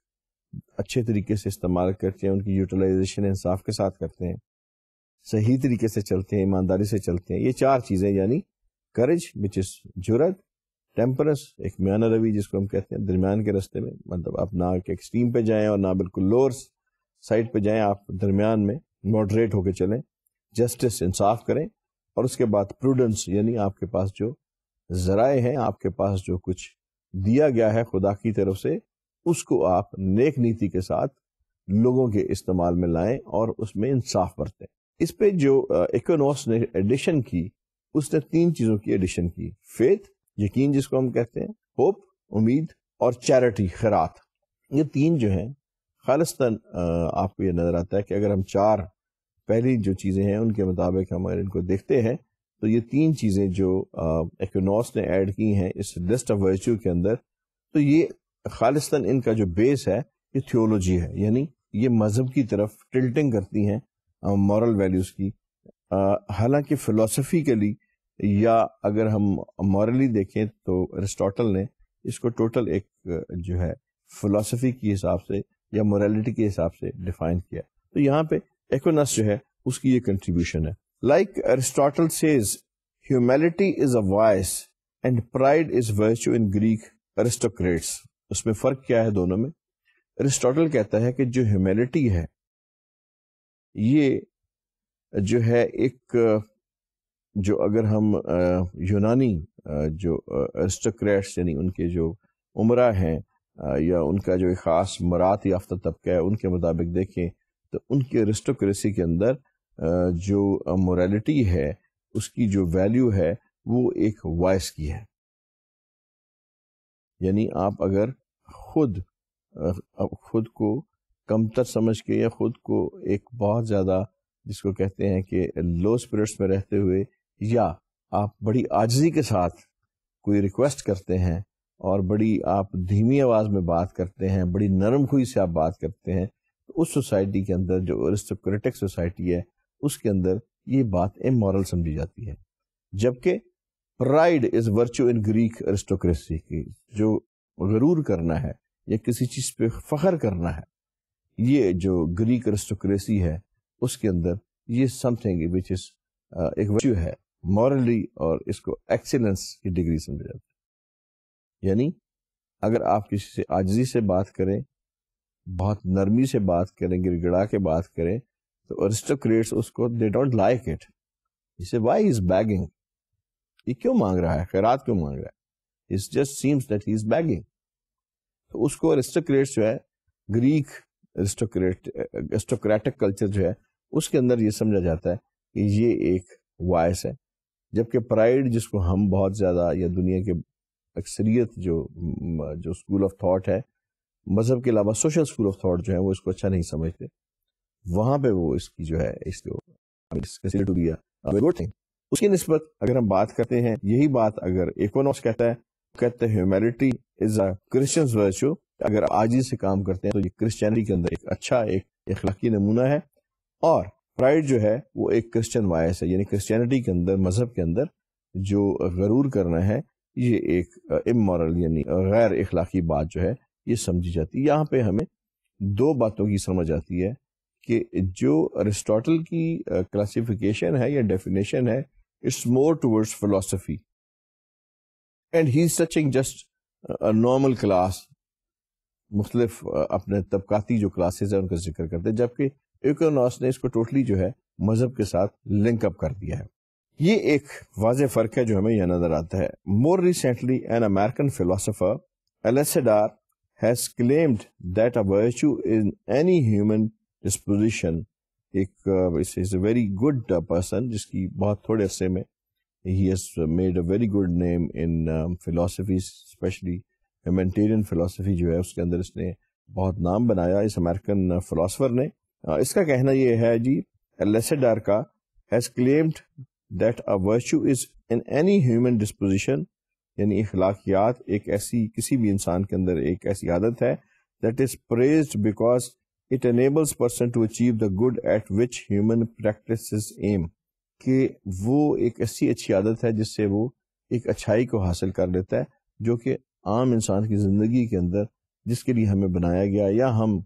اچھے طریقے سے استعمال کرتے ہیں، ان کی یوٹیلائزیشن انصاف کے ساتھ کرتے ہیں، صحیح طریقے سے چلتے ہیں، ایمانداری سے چلتے ہیں۔ یہ 4 چیزیں یعنی کریج وچ از جرت، ٹیمپرنس ایک میانہ روی جس کو ہم کہتے ہیں درمیان کے رستے میں، مطلب آپ نہ ایکسٹریم پہ جائیں اور نہ بالکل لوور سائڈ پہ جائیں، آپ درمیان میں ماڈریٹ ہو کے چلیں، جسٹس انصاف کریں، اور اس کے بعد پروڈنس یعنی آپ کے پاس جو ذرائع ہیں، آپ کے پاس جو کچھ دیا گیا ہے خدا کی طرف سے، اس کو آپ نیک نیتی کے ساتھ لوگوں کے استعمال میں لائیں اور اس میں انصاف برتیں۔ اس پہ جو ایکونوس نے ایڈیشن کی، اس نے 3 چیزوں کی ایڈیشن کی، فیتھ یقین جس کو ہم کہتے ہیں، ہوپ امید، اور چیریٹی خیرات۔ یہ 3 جو ہیں خالصتاً آپ کو یہ نظر آتا ہے کہ اگر ہم 4 پہلی جو چیزیں ہیں ان کے مطابق ہم اگر ان کو دیکھتے ہیں تو یہ 3 چیزیں جو ایکونوس نے ایڈ کی ہیں اس لسٹ آف ورچو کے اندر، تو یہ خالصتاً ان کا جو بیس ہے یہ تھیولوجی ہے، یعنی یہ مذہب کی طرف ٹلٹنگ کرتی ہیں مورل ویلیوز کی۔ حالانکہ فلسفیکلی یا اگر ہم مورلی دیکھیں تو ارسطاٹل نے اس کو ٹوٹل ایک جو ہے فلسفی کے حساب سے یا موریلٹی کے حساب سے ڈیفائن کیا، تو یہاں پہ ایکونس جو ہے اس کی یہ کنٹریبیوشن ہے۔ Like Aristotle says humility is a vice and pride is virtue in Greek aristocrats. اس میں فرق کیا ہے دونوں میں؟ ارسطاٹل کہتا ہے کہ جو ہیوملٹی ہے یہ جو ہے ایک جو اگر ہم یونانی جو ارسٹوکریٹس یعنی ان کے جو عمرہ ہیں یا ان کا جو خاص مراد یافتہ طبقہ ہے ان کے مطابق دیکھیں تو ان کی ارسٹوکریسی کے اندر جو موریلٹی ہے اس کی جو ویلیو ہے وہ ایک وائس کی ہے، یعنی آپ اگر خود کو کمتر سمجھ کے یا خود کو ایک بہت زیادہ جس کو کہتے ہیں کہ لو اسپرٹس میں رہتے ہوئے، یا آپ بڑی عاجزی کے ساتھ کوئی ریکویسٹ کرتے ہیں اور بڑی آپ دھیمی آواز میں بات کرتے ہیں، بڑی نرم خوئی سے آپ بات کرتے ہیں، تو اس سوسائٹی کے اندر جو ارسٹوکریٹک سوسائٹی ہے اس کے اندر یہ بات امورل سمجھی جاتی ہے۔ جبکہ pride is virtue in Greek ارسٹوکریسی کی، جو غرور کرنا ہے یا کسی چیز پہ فخر کرنا ہے، یہ جو گریک ارسٹوکریسی ہے اس کے اندر یہ سم تھنگ وچ از ایک ورچو ہے مورلی، اور اس کو ایکسیلنس کی ڈگری سمجھا جاتا ہے۔ یعنی اگر آپ کسی سے عاجزی سے بات کریں، بہت نرمی سے بات کریں، گڑ گڑا کے بات کریں، تو ارسٹوکریٹس اس کو دے ڈونٹ لائک اٹ، اسے وائی از بیگنگ، یہ کیوں مانگ رہا ہے، خیرات کیوں مانگ رہا ہے، it just seems that he is begging. تو اس کو ارسٹوکریٹس جو ہے گریک ارسٹوکریٹک کلچر جو ہے اس کے اندر یہ سمجھا جاتا ہے کہ یہ ایک وائس ہے، جبکہ پرائڈ جس کو ہم بہت زیادہ یا دنیا کے اکثریت جو اسکول آف تھاٹ ہے، مذہب کے علاوہ سوشل اسکول آف تھاٹ جو ہے وہ اس کو اچھا نہیں سمجھتے، وہاں پہ وہ اس کی جو ہے اس کو اس کی نسبت اگر ہم بات کرتے ہیں، یہی بات اگر ایکونوس کہتا ہے humility is a Christians virtue, اگر عاجزی سے کام کرتے ہیں تو یہ کرسچینٹی کے اندر ایک اچھا ایک اخلاقی نمونہ ہے، اور پرائڈ جو ہے وہ ایک کرسچن وائس ہے، یعنی کرسچینٹی کے اندر، مذہب کے اندر جو غرور کرنا ہے یہ ایک امورل یعنی غیر اخلاقی بات جو ہے یہ سمجھی جاتی ہے۔ یہاں پہ ہمیں 2 باتوں کی سمجھ آتی ہے کہ جو ارسطاٹل کی کلاسیفیکیشن ہے یا ڈیفینیشن ہے، اٹس مور ٹورڈز فلسفی and he is touching just normal class, مختلف اپنے طبقاتی جو کلاسز ہیں ان کا ذکر کرتے ہیں، جبکہ ایکونوس نے اس کو ٹوٹلی جو ہے مذہب کے ساتھ لنک اپ کر دیا ہے۔ یہ ایک واضح فرق ہے جو ہمیں یہ نظر آتا ہے۔ More recently an American philosopher Alcides has claimed that a virtue in any human disposition, is a very good person جس کی بہت تھوڑے عرصے میں he has made a very good name in philosophy, especially humanitarian philosophy جو ہے اس کے اندر اس نے بہت نام بنایا اس امریکن فلاسفر نے. اس کا کہنا یہ ہے جی Alcides کا has claimed that a virtue is in any human disposition, یعنی اخلاقیات ایک ایسی کسی بھی انسان کے اندر ایک ایسی عادت ہے that is praised because it enables person to achieve the good at which human practices aim, کہ وہ ایک ایسی اچھی عادت ہے جس سے وہ ایک اچھائی کو حاصل کر لیتا ہے جو کہ عام انسان کی زندگی کے اندر جس کے لیے ہمیں بنایا گیا, یا ہم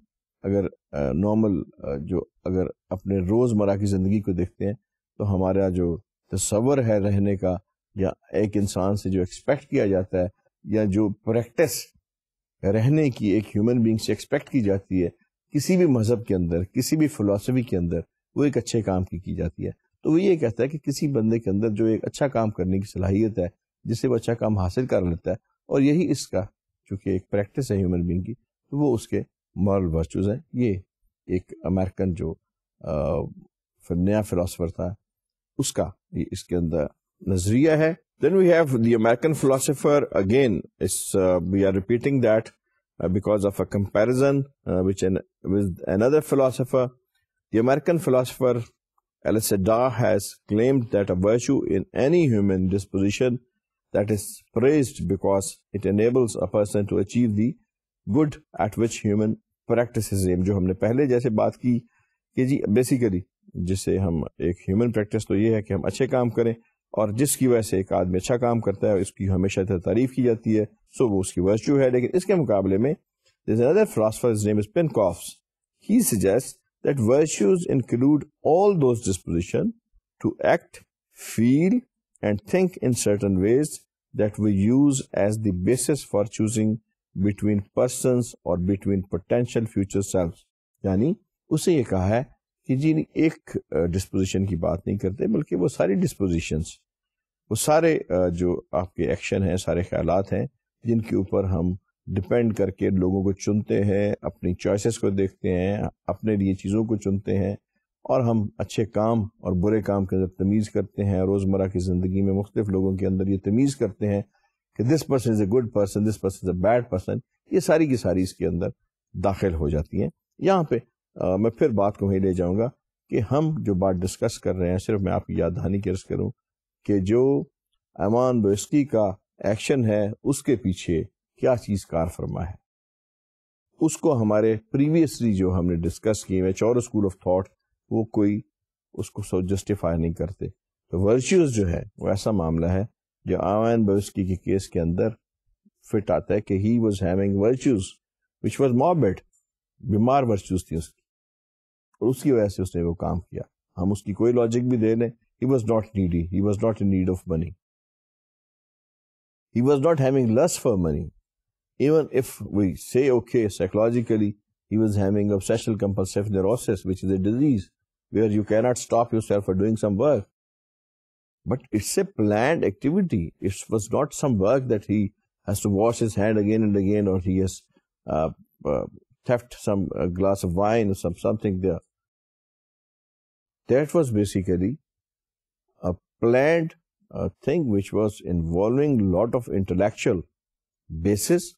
اگر نارمل جو اگر اپنے روزمرہ کی زندگی کو دیکھتے ہیں تو ہمارا جو تصور ہے رہنے کا, یا ایک انسان سے جو ایکسپیکٹ کیا جاتا ہے, یا جو پریکٹس رہنے کی ایک ہیومن بینگ سے ایکسپیکٹ کی جاتی ہے کسی بھی مذہب کے اندر, کسی بھی فلسفی کے اندر, وہ ایک اچھے کام کی جاتی ہے. تو وہ یہ کہتا ہے کہ کسی بندے کے اندر جو ایک اچھا کام کرنے کی صلاحیت ہے جس سے وہ اچھا کام حاصل کر لیتا ہے, اور یہی اس کا چونکہ ایک پریکٹس ہے ہیومن بینگ کی, تو وہ اس کے مورل ورچوز ہیں. یہ ایک امریکن جو نیا فلاسفر تھا اس کا اس کے اندر نظریہ ہے. Then we have the American philosopher again. We are repeating that because of a comparison with another philosopher. The American philosopher Alcides has claimed that a virtue in any human disposition that is praised because it enables a person to achieve the good at which human practices aim. جو ہم نے پہلے جیسے بات کی کہ جی basically جس سے ہم ایک ہیومن پریکٹس تو یہ ہے کہ ہم اچھے کام کریں, اور جس کی وجہ سے ایک آدمی اچھا کام کرتا ہے اس کی ہمیشہ تعریف کی جاتی ہے, سو وہ اس کی ورچو ہے. لیکن اس کے مقابلے میں there's another philosopher, his name is Penkoff. He suggests that virtues include all those dispositions to act, feel and think in certain ways that we use as the basis for choosing between persons or between potential future selves. یعنی اسے یہ کہا ہے کہ جی ایک disposition کی بات نہیں کرتے بلکہ وہ ساری ڈسپوزیشنز, وہ سارے جو آپ کے ایکشن ہیں, سارے خیالات ہیں جن کے اوپر ہم ڈپینڈ کر کے لوگوں کو چنتے ہیں, اپنی چوائسیز کو دیکھتے ہیں, اپنے لیے چیزوں کو چنتے ہیں, اور ہم اچھے کام اور برے کام کے اندر تمیز کرتے ہیں. روزمرہ کی زندگی میں مختلف لوگوں کے اندر یہ تمیز کرتے ہیں کہ this person is a good person, this person is a bad person. یہ ساری کی ساری اس کے اندر داخل ہو جاتی ہیں. یہاں پہ میں پھر بات کو وہیں لے جاؤں گا کہ ہم جو بات ڈسکس کر رہے ہیں, صرف میں آپ کی یاد دہانی کی عرض کروں کہ جو ایمان بویسکی کا ایکشن ہے اس کے پیچھے کیا چیز کار فرما ہے, اس کو ہمارے پریویسلی جو ہم نے ڈسکس کیے ہوئے چور اسکول آف تھاٹ وہ کوئی اس کو سو جسٹیفائی نہیں کرتے. تو ورچوز جو ہے وہ ایسا معاملہ ہے جو ایمان بویسکی کے کیس کے اندر فٹ آتا ہے کہ he was having virtues which was موربڈ, بیمار ورچوز تھی اس کی, اور اس کی وجہ سے اس نے وہ کام کیا. ہم اس کی کوئی لاجک بھی دے لیں, he was not needy, he was not in need of money, he was not having lust for money. Even if we say okay psychologically he was having obsessional compulsive neurosis, which is a disease where you cannot stop yourself for doing some work, but it's a planned activity. It was not some work that he has to wash his hand again and again, or he has theft some glass of wine or something there. That was basically a planned thing which was involving lot of intellectual basis.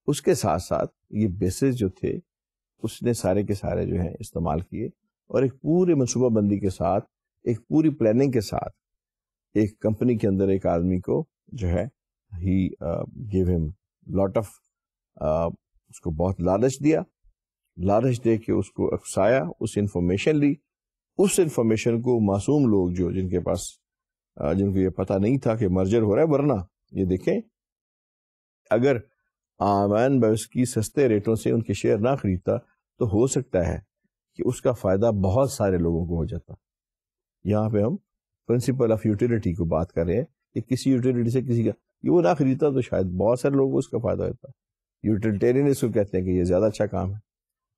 اس کے ساتھ ساتھ یہ bases جو تھے اس نے سارے کے سارے جو ہیں استعمال کیے, اور ایک پورے منصوبہ بندی کے ساتھ, ایک پوری پلاننگ کے ساتھ ایک کمپنی کے اندر ایک آدمی کو جو ہے ہی گیو ہم لاٹ آف, اس کو بہت لالچ دیا, لالچ دے کے اس کو اکسایا, اس انفارمیشن لی. اس انفارمیشن کو معصوم لوگ جو جن کے پاس جن کو یہ پتہ نہیں تھا کہ مرجر ہو رہا ہے, ورنہ یہ دیکھیں اگر ایمان بویسکی سستے ریٹوں سے ان کے شیئر نہ خریدتا تو ہو سکتا ہے کہ اس کا فائدہ بہت سارے لوگوں کو ہو جاتا. یہاں پہ ہم پرنسپل آف یوٹیلیٹی کو بات کر رہے ہیں کہ کسی یوٹیلیٹی سے کسی کا یہ وہ نہ خریدتا تو شاید بہت سارے لوگوں کو اس کا فائدہ ہوتا. یوٹیلیٹیرین اس کو کہتے ہیں کہ یہ زیادہ اچھا کام ہے.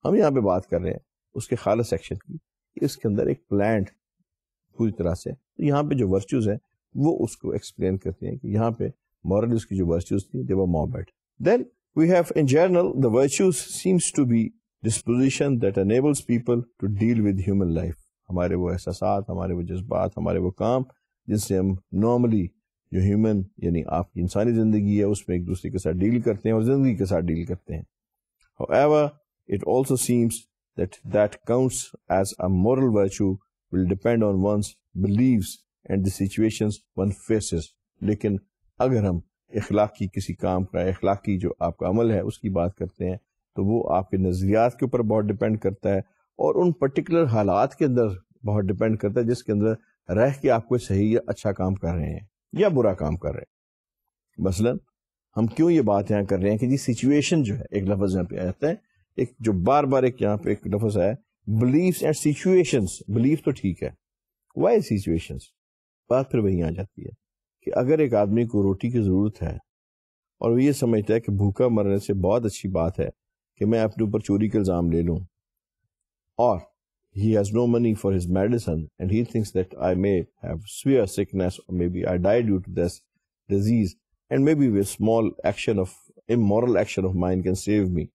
ہم یہاں پہ بات کر رہے ہیں اس کے خالص سیکشن کی, اس کے اندر ایک پلانٹ پوری طرح سے. یہاں پہ جو ورچوز ہیں وہ اس کو ایکسپلین کرتے ہیں کہ یہاں پہ morally اس کی جو virtues تھی they were morbid. Then we have in general the virtues seems to be disposition that enables people to deal with human life. ہمارے وہ احساسات, ہمارے وہ جذبات, ہمارے وہ کام جن سے ہم نارملی جو ہیومن یعنی آپ کی انسانی زندگی ہے اس میں ایک دوسرے کے ساتھ ڈیل کرتے ہیں اور زندگی کے ساتھ ڈیل کرتے ہیں. However, it also seems that counts as a moral virtue will depend on one's beliefs and the situations one faces. لیکن اگر ہم اخلاقی کسی کام کا, اخلاقی جو آپ کا عمل ہے اس کی بات کرتے ہیں تو وہ آپ کے نظریات کے اوپر بہت ڈپینڈ کرتا ہے اور ان پرٹیکولر حالات کے اندر بہت ڈپینڈ کرتا ہے جس کے اندر رہ کے آپ کوئی صحیح یا اچھا کام کر رہے ہیں یا برا کام کر رہے ہیں. مثلا ہم کیوں یہ بات یہاں کر رہے ہیں کہ جی سچویشن جو ہے, ایک لفظ یہاں پہ آتا ہے, ایک جو بار بار ایک یہاں پہ ایک لفظ ہے بلیفس اینڈ سچویشنس. بلیف تو ٹھیک ہے, وائی سچویشنس, بات پھر وہی آ جاتی ہے کہ اگر ایک آدمی کو روٹی کی ضرورت ہے اور وہ یہ سمجھتا ہے کہ بھوکا مرنے سے بہت اچھی بات ہے کہ میں اپنے اوپر چوری کا الزام لے لوں, اور he has no money for his medicine and he thinks that I may have severe sickness or maybe I die due to this disease and maybe with small action of immoral action of mine can save me.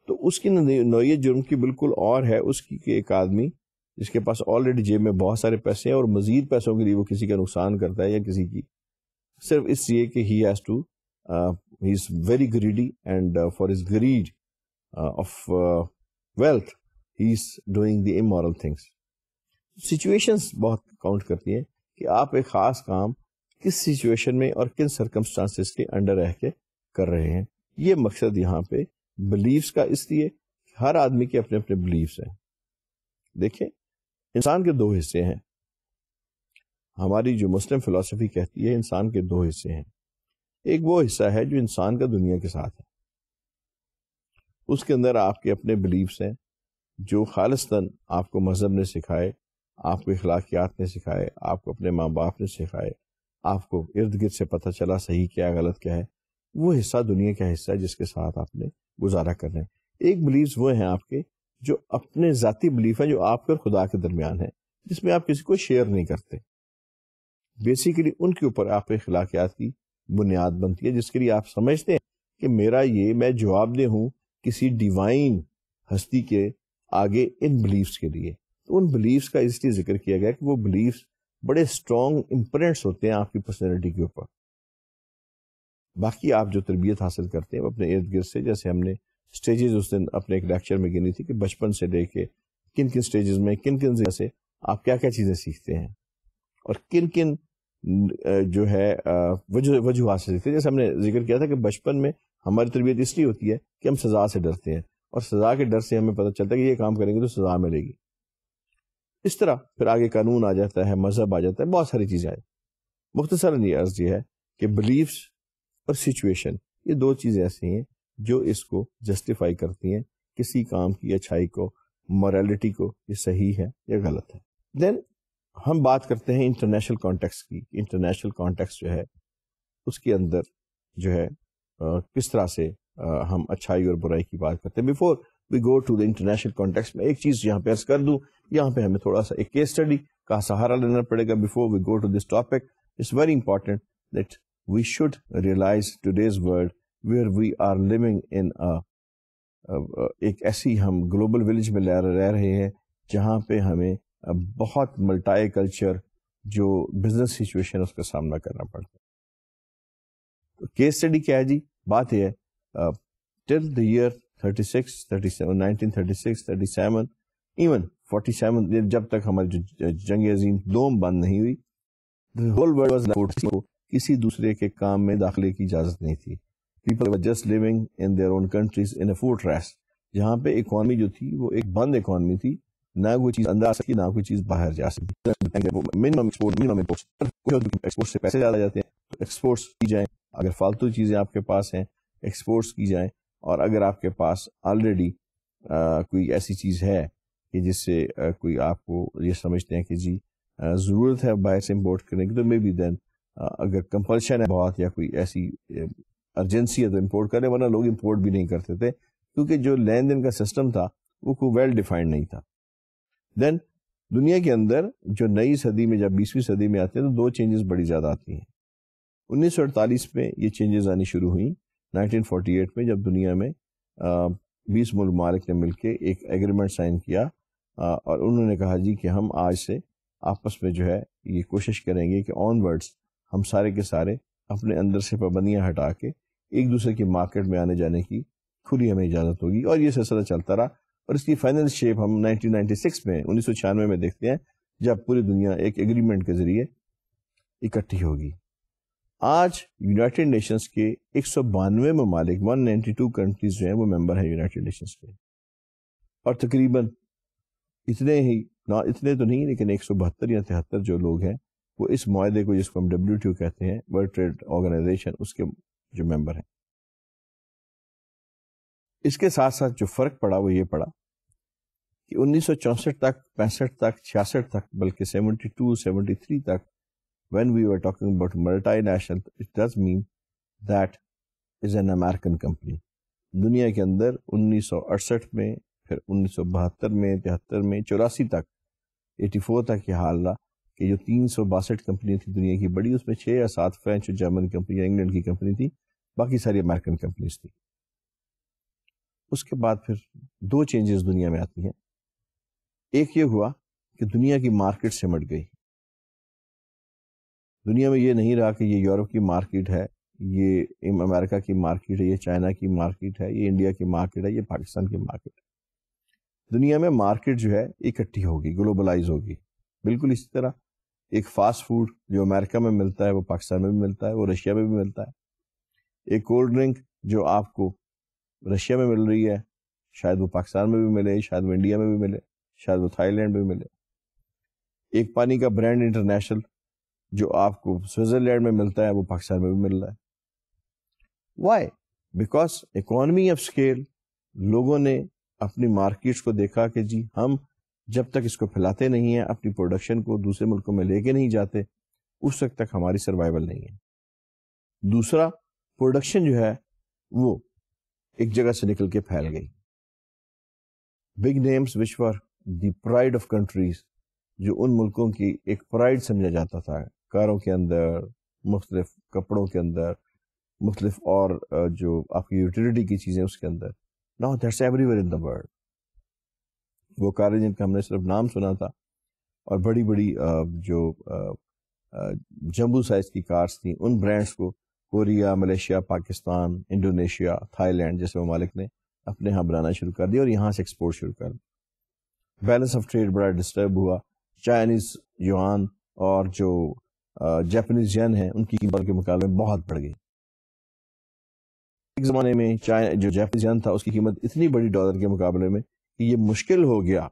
تو اس کی نوعیت جرم کی بالکل اور ہے اس کی کہ ایک آدمی جس کے پاس آلریڈی جیب میں بہت سارے پیسے ہیں اور مزید پیسوں کے لیے وہ کسی کا نقصان کرتا ہے یا کسی کی, صرف اس لیے کہ he has to he is very greedy and for his greed of wealth he is doing the immoral things. Situations بہت کاؤنٹ کرتی ہیں کہ آپ ایک خاص کام کس سچویشن میں اور کن سرکمسٹانسز کے انڈر رہ کے کر رہے ہیں. یہ مقصد یہاں پہ بلیفس کا اس لیے ہر آدمی کے اپنے اپنے بلیفس ہیں. دیکھیں انسان کے دو حصے ہیں. ہماری جو مسلم فلسفی کہتی ہے انسان کے دو حصے ہیں. ایک وہ حصہ ہے جو انسان کا دنیا کے ساتھ ہے, اس کے اندر آپ کے اپنے بلیفس ہیں جو خالصتاً آپ کو مذہب نے سکھائے, آپ کو اخلاقیات نے سکھائے, آپ کو اپنے ماں باپ نے سکھائے, آپ کو ارد گرد سے پتہ چلا صحیح کیا غلط کیا ہے. وہ حصہ دنیا کا حصہ ہے جس کے ساتھ آپ نے گزارا کر رہے ہیں. ایک بلیفز وہ ہیں آپ کے جو اپنے ذاتی بلیف ہیں جو آپ کے اور خدا کے درمیان ہیں, جس میں آپ کسی کو شیئر نہیں کرتے. بیسیکلی ان کے اوپر آپ اخلاقیات کی بنیاد بنتی ہے جس کے لیے آپ سمجھتے ہیں کہ میرا یہ میں جواب دہ ہوں کسی ڈیوائن ہستی کے آگے ان بلیفز کے لیے. تو ان بلیفز کا اس لیے ذکر کیا گیا کہ وہ بلیفز بڑے اسٹرانگ امپرنٹس ہوتے ہیں آپ کی پرسنالٹی کے اوپر. باقی آپ جو تربیت حاصل کرتے ہیں وہ اپنے ارد گرد سے, جیسے ہم نے اسٹیجز اس دن اپنے ایک لیکچر میں گنی تھی کہ بچپن سے لے کے کن کن اسٹیجز میں کن کن جگہ سے آپ کیا کیا چیزیں سیکھتے ہیں اور کن کن جو ہے وجوہات سے سیکھتے ہیں. جیسے ہم نے ذکر کیا تھا کہ بچپن میں ہماری تربیت اس لیے ہوتی ہے کہ ہم سزا سے ڈرتے ہیں اور سزا کے ڈر سے ہمیں پتہ چلتا ہے کہ یہ کام کریں گے تو سزا ملے گی. اس طرح پھر آگے قانون آ جاتا ہے, مذہب آ جاتا ہے, بہت ساری چیزیں آئی. مختصراً یہ عرض یہ ہے کہ بلیفس اور سچویشن یہ دو چیزیں ایسی ہیں جو اس کو جسٹیفائی کرتی ہیں کسی کام کی اچھائی کو, موریلٹی کو, یہ صحیح ہے یا غلط ہے. دین ہم بات کرتے ہیں انٹرنیشنل کانٹیکس کی. انٹرنیشنل کانٹیکس جو ہے اس کے اندر جو ہے کس طرح سے ہم اچھائی اور برائی کی بات کرتے ہیں. Before we go to the international context میں ایک چیز یہاں پہ عرض کر دوں, یہاں پہ ہمیں تھوڑا سا ایک کیس اسٹڈی کا سہارا لینا پڑے گا. Before we go to this topic it's very important that we should realise today's world where we are living in ایک ایسی ہم گلوبل ولیج میں رہ رہے ہیں جہاں پہ ہمیں بہت ملٹائی کلچر جو بزنس سچویشن اس کا سامنا کرنا پڑتا ہے. کیس اسٹڈی کیا ہے جی؟ بات یہ ہے ٹل دا ایئر 1936, 37 ایون 47 جب تک ہماری جو جنگ عظیم دوم بند نہیں ہوئی, the whole world was like کسی دوسرے کے کام میں داخلے کی اجازت نہیں تھی. People were just living in their own countries in a fortress. جہاں پہ اکانومی جو تھی وہ ایک بند اکانومی تھی, نہ کوئی چیز اندر آ سکی نہ کوئی چیز باہر جا سکی. منیمم ایکسپورٹ سے پیسے زیادہ جاتے ہیں تو ایکسپورٹس کی جائیں, اگر فالتو چیزیں آپ کے پاس ہیں ایکسپورٹس کی جائیں, اور اگر آپ کے پاس آلریڈی کوئی ایسی چیز ہے کہ جس سے کوئی آپ کو یہ سمجھتے ہیں کہ جی ضرورت ہے باہر سے امپورٹ کرنے کی, تو مے بی دین اگر کمپلشن ہے بہت یا کوئی ایسی ارجنسی ہے تو امپورٹ کریں, ورنہ لوگ امپورٹ بھی نہیں کرتے تھے کیونکہ جو لین دین کا سسٹم تھا وہ کوئی ویل ڈیفائنڈ نہیں تھا. دین دنیا کے اندر جو نئی صدی میں جب 20ویں صدی میں آتے ہیں تو دو چینجز بڑی زیادہ آتی ہیں. 1948 میں یہ چینجز آنی شروع ہوئیں. 1948 میں جب دنیا میں 20 ممالک نے مل کے ایک ایگریمنٹ سائن کیا اور انہوں نے کہا جی کہ ہم آج سے آپس میں جو ہے یہ کوشش کریں گے کہ آن ورڈس ہم سارے کے سارے اپنے اندر سے پابندیاں ہٹا کے ایک دوسرے کی مارکیٹ میں آنے جانے کی کھلی ہمیں اجازت ہوگی. اور یہ سلسلہ چلتا رہا اور اس کی فائنل شیپ ہم 1996 میں 1996 میں دیکھتے ہیں جب پوری دنیا ایک ایگریمنٹ کے ذریعے اکٹھی ہوگی. آج یونائٹڈ نیشنز کے 192 ممالک 192 کنٹریز جو ہیں وہ ممبر ہیں یونائٹڈ نیشنز کے, اور تقریباً اتنے تو نہیں لیکن 172 یا 73 جو لوگ ہیں وہ اس معاہدے کو جس کو ہم WTO کہتے ہیں ورلڈ ٹریڈ آرگنائزیشن اس کے جو ممبر ہیں. اس کے ساتھ ساتھ جو فرق پڑا وہ یہ پڑا کہ 1964 تک 65 تک 66 تک بلکہ 72 73 تک when we were talking about multinational it does mean that is an American company. دنیا کے اندر 1968 میں پھر 1972 میں 73 میں 84 تک 84 تک یہ حال رہا کہ جو 362 کمپنی تھی دنیا کی بڑی اس میں 6 یا 7 فرینچ اور جرمن کمپنی انگلینڈ کی کمپنی تھی, باقی ساری امریکن کمپنیز تھی. اس کے بعد پھر 2 چینجز دنیا میں آتی ہیں. ایک یہ ہوا کہ دنیا کی مارکیٹ سمٹ گئی. دنیا میں یہ نہیں رہا کہ یہ یورپ کی مارکیٹ ہے, یہ امریکہ کی مارکیٹ ہے, یہ چائنا کی مارکیٹ ہے, یہ انڈیا کی مارکیٹ ہے, یہ پاکستان کی مارکیٹ ہے. دنیا میں مارکیٹ جو ہے اکٹھی ہوگی, گلوبلائز ہوگی. بالکل اسی طرح ایک فاسٹ فوڈ جو امریکہ میں ملتا ہے وہ پاکستان میں بھی ملتا ہے, وہ رشیا میں بھی ملتا ہے. ایک کولڈ ڈرنک جو آپ کو رشیا میں مل رہی ہے شاید وہ پاکستان میں بھی ملے, شاید وہ انڈیا میں بھی ملے, شاید وہ تھائی لینڈ میں بھی ملے. ایک پانی کا برانڈ انٹرنیشنل جو آپ کو سوئٹزرلینڈ میں ملتا ہے وہ پاکستان میں بھی مل رہا ہے. Why? Because economy of scale. لوگوں نے اپنی مارکیٹس کو دیکھا کہ جی ہم جب تک اس کو پھیلاتے نہیں ہیں, اپنی پروڈکشن کو دوسرے ملکوں میں لے کے نہیں جاتے, اس وقت تک ہماری سروائیول نہیں ہے. دوسرا, پروڈکشن جو ہے وہ ایک جگہ سے نکل کے پھیل گئی. Big names which were the pride of countries, جو ان ملکوں کی ایک پرائڈ سمجھا جاتا تھا, کاروں کے اندر, مختلف کپڑوں کے اندر, مختلف اور جو آپ کی یوٹیلیٹی کی چیزیں اس کے اندر. Now that's everywhere in the world. وہ کاریں جن کا ہم نے صرف نام سنا تھا اور بڑی بڑی جو جمبو سائز کی کارز تھیں, ان برانڈز کو Korea, Malaysia, Pakistan, Indonesia, Thailand جیسے ممالک نے اپنے ہاں بنانا شروع کر دیا اور یہاں سے ایکسپورٹ شروع کر دیا. بیلنس آف ٹریڈ بڑا ڈسٹرب ہوا. چائنیز یوان اور جو جاپنیز ین ہیں ان کی قیمت کے مقابلے میں بہت بڑھ گئی. ایک زمانے میں جو جاپنیز ین تھا اس کی قیمت اتنی بڑی ڈالر کے مقابلے میں کہ یہ مشکل ہو گیا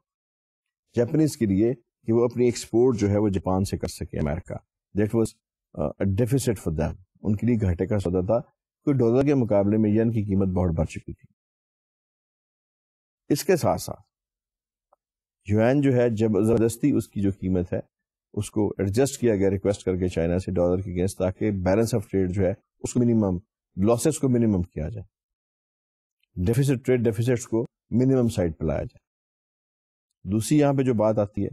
جاپنیز کے لیے کہ وہ اپنی ایکسپورٹ جو ہے وہ جاپان سے کر سکے America. That was deficit for them. ان کے لیے گھاٹے کا سودا تھا کہ ڈالر کے مقابلے میں ین کی قیمت بہت بڑھ چکی تھی. اس کے ساتھ ساتھ یوان جو ہے جب زبردستی اس کی جو قیمت ہے اس کو ایڈجسٹ کیا گیا ریکویسٹ کر کے چائنا سے ڈالر کے اگینسٹ, تاکہ بیلنس آف ٹریڈ جو ہے اس کو منیمم, لاسز کو منیمم کیا جائے, ڈیفیسٹ ٹریڈ ڈیفیسٹس کو منیمم سائڈ پہ لایا جائے. دوسری یہاں پہ جو بات آتی ہے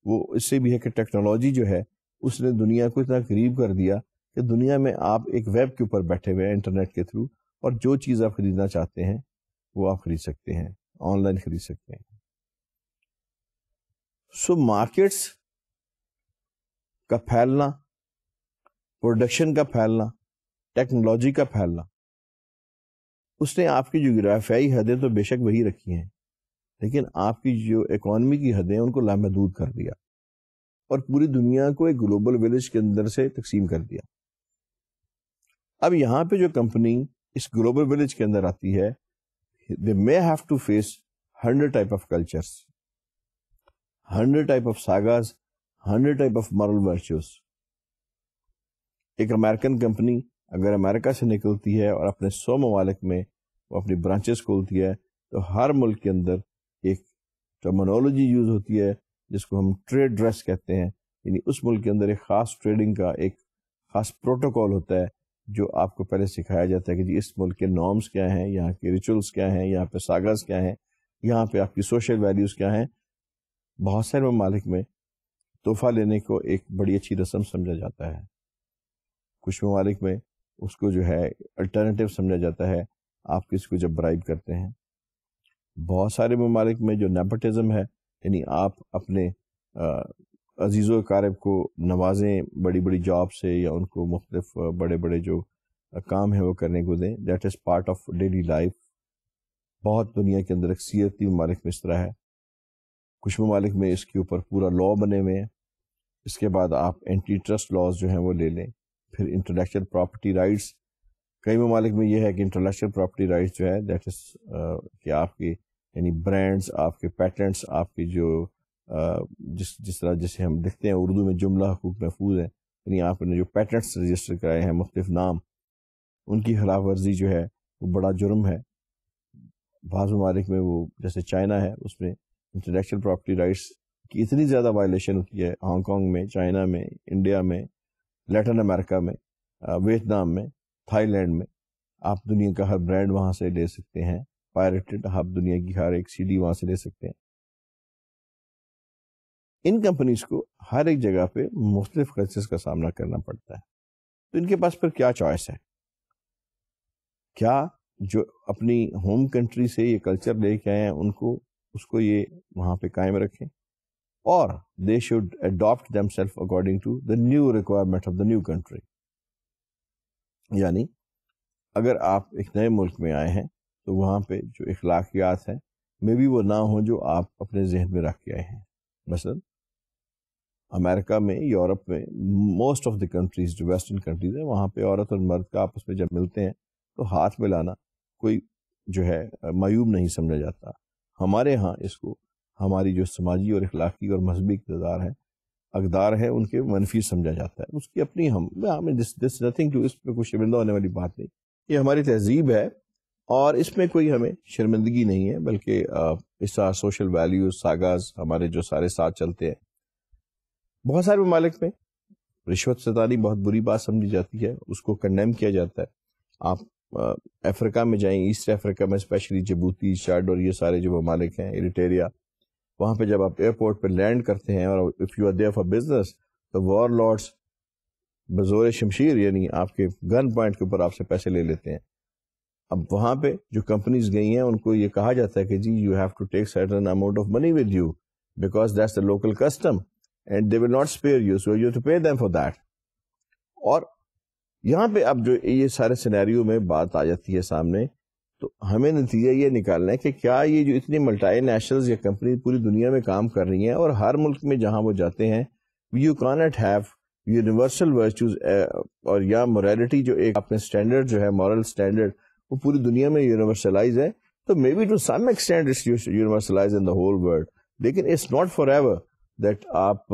وہ اس سے بھی ہے کہ ٹیکنالوجی جو ہے اس نے دنیا کو اتنا قریب کر دیا کہ دنیا میں آپ ایک ویب کے اوپر بیٹھے ہوئے ہیں انٹرنیٹ کے تھرو, اور جو چیز آپ خریدنا چاہتے ہیں وہ آپ خرید سکتے ہیں, آن لائن خرید سکتے ہیں. سو مارکیٹس کا پھیلنا, پروڈکشن کا پھیلنا, ٹیکنالوجی کا پھیلنا, اس نے آپ کی جغرافیائی حدیں تو بے شک وہی رکھی ہیں, لیکن آپ کی جو اکانومی کی حدیں ان کو لامحدود کر دیا اور پوری دنیا کو ایک گلوبل ولیج کے اندر سے تقسیم کر دیا. اب یہاں پہ جو کمپنی اس گلوبل ولیج کے اندر آتی ہے, they may have to face 100 type of cultures, 100 type of sagas, 100 type of moral virtues. ایک امریکن کمپنی اگر امریکہ سے نکلتی ہے اور اپنے 100 ممالک میں وہ اپنی برانچز کھولتی ہے تو ہر ملک کے اندر ایک ٹرمینالوجی یوز ہوتی ہے جس کو ہم ٹریڈ ڈریس کہتے ہیں, یعنی اس ملک کے اندر ایک خاص ٹریڈنگ کا ایک خاص پروٹوکول ہوتا ہے جو آپ کو پہلے سکھایا جاتا ہے کہ جی اس ملک کے نارمز کیا ہیں, یہاں کے ریچولز کیا ہیں, یہاں پہ ساگاز کیا ہیں, یہاں پہ آپ کی سوشل ویلیوز کیا ہیں. بہت سارے ممالک میں تحفہ لینے کو ایک بڑی اچھی رسم سمجھا جاتا ہے. کچھ ممالک میں اس کو جو ہے الٹرنیٹیو سمجھا جاتا ہے آپ کسی کو جب برائب کرتے ہیں. بہت سارے ممالک میں جو نیپوٹزم ہے یعنی آپ اپنے عزیز و اقارب کو نوازیں بڑی بڑی جاب سے یا ان کو مختلف بڑے بڑے جو کام ہیں وہ کرنے کو دیں, that is part of daily life. بہت دنیا کے اندر اکثریتی ممالک میں اس طرح ہے. کچھ ممالک میں اس کے اوپر پورا لا بنے ہوئے ہیں. اس کے بعد آپ اینٹی ٹرسٹ لاز جو ہیں وہ لے لیں. پھر انٹلیکچوئل پراپرٹی رائٹس, کئی ممالک میں یہ ہے کہ انٹلیکچوئل پراپرٹی رائٹس جو ہے دیٹ از کہ آپ کے یعنی برانڈس, آپ کے پیٹنٹس, آپ کے جو جس طرح جسے ہم لکھتے ہیں اردو میں جملہ حقوق محفوظ ہے, یعنی آپ نے جو پیٹنٹس رجسٹر کرائے ہیں مختلف نام, ان کی خلاف ورزی جو ہے وہ بڑا جرم ہے. بعض ممالک میں وہ جیسے چائنا ہے اس میں انٹلیکچوئل پراپرٹی رائٹس کی اتنی زیادہ وائلیشن ہوتی ہے. ہانگ کانگ میں, چائنا میں, انڈیا میں, لیٹن امریکہ میں, ویتنام میں, تھائی لینڈ میں آپ دنیا کا ہر برانڈ وہاں سے لے سکتے ہیں. پائریٹڈ آپ دنیا کی ہر ایک CD وہاں سے لے سکتے ہیں. ان کمپنیز کو ہر ایک جگہ پہ مختلف کلچرز کا سامنا کرنا پڑتا ہے. تو ان کے پاس پھر کیا چوائس ہے؟ کیا جو اپنی ہوم کنٹری سے یہ کلچر لے کے آئے ہیں اس کو یہ وہاں پہ قائم رکھیں, اور they should adapt themselves according to the new requirement of the new country. یعنی اگر آپ ایک نئے ملک میں آئے ہیں تو وہاں پہ جو اخلاقیات ہیں میں بھی وہ نہ ہوں جو آپ اپنے ذہن میں رکھ کے آئے ہیں. مثلا امریکہ میں, یورپ میں, موسٹ آف دی کنٹریز جو ویسٹرن کنٹریز ہیں وہاں پہ عورت اور مرد کا آپس میں جب ملتے ہیں تو ہاتھ ملانا کوئی جو ہے معیوب نہیں سمجھا جاتا. ہمارے ہاں اس کو ہماری جو سماجی اور اخلاقی اور مذہبی اقدار ہیں ان کے منفی سمجھا جاتا ہے. اس کی اپنی دس نتھنگ ٹو, اس پہ کوئی شرمندہ ہونے والی بات نہیں. یہ ہماری تہذیب ہے اور اس میں کوئی ہمیں شرمندگی نہیں ہے, بلکہ اس سوشل ویلیوز ساگاز ہمارے جو سارے ساتھ چلتے ہیں. بہت سارے ممالک میں رشوت ستانی بہت بری بات سمجھی جاتی ہے, اس کو کنڈیم کیا جاتا ہے. آپ افریقہ میں جائیں, ایسٹ افریقہ میں اسپیشلی جبوتی, چاڈ اور یہ سارے جو ممالک ہیں, ایریٹریا, وہاں پہ جب آپ ایئرپورٹ پہ لینڈ کرتے ہیں اور if you are there for business تو وار لارڈس بزور شمشیر یعنی آپ کے گن پوائنٹ کے اوپر آپ سے پیسے لے لیتے ہیں. اب وہاں پہ جو کمپنیز گئی ہیں ان کو یہ کہا جاتا ہے کہ جی you have to take certain amount of money with you because that's the local custom and they will not spare you, so you to pay them for that. اور یہاں پہ اب جو یہ سارے سینیریو میں بات آ جاتی ہے سامنے, تو ہمیں نتیجہ یہ نکالنا ہے کہ کیا یہ جو اتنی ملٹی نیشنلز یا کمپنی پوری دنیا میں کام کر رہی ہیں اور ہر ملک میں جہاں وہ جاتے ہیں you can't have universal virtues اور یا موریلٹی جو ایک اپنے اسٹینڈرڈ جو ہے مورل اسٹینڈرڈ وہ پوری دنیا میں یونیورسلائز ہے. تو may be to some extent it's universalise in the whole world, لیکن it's not forever that آپ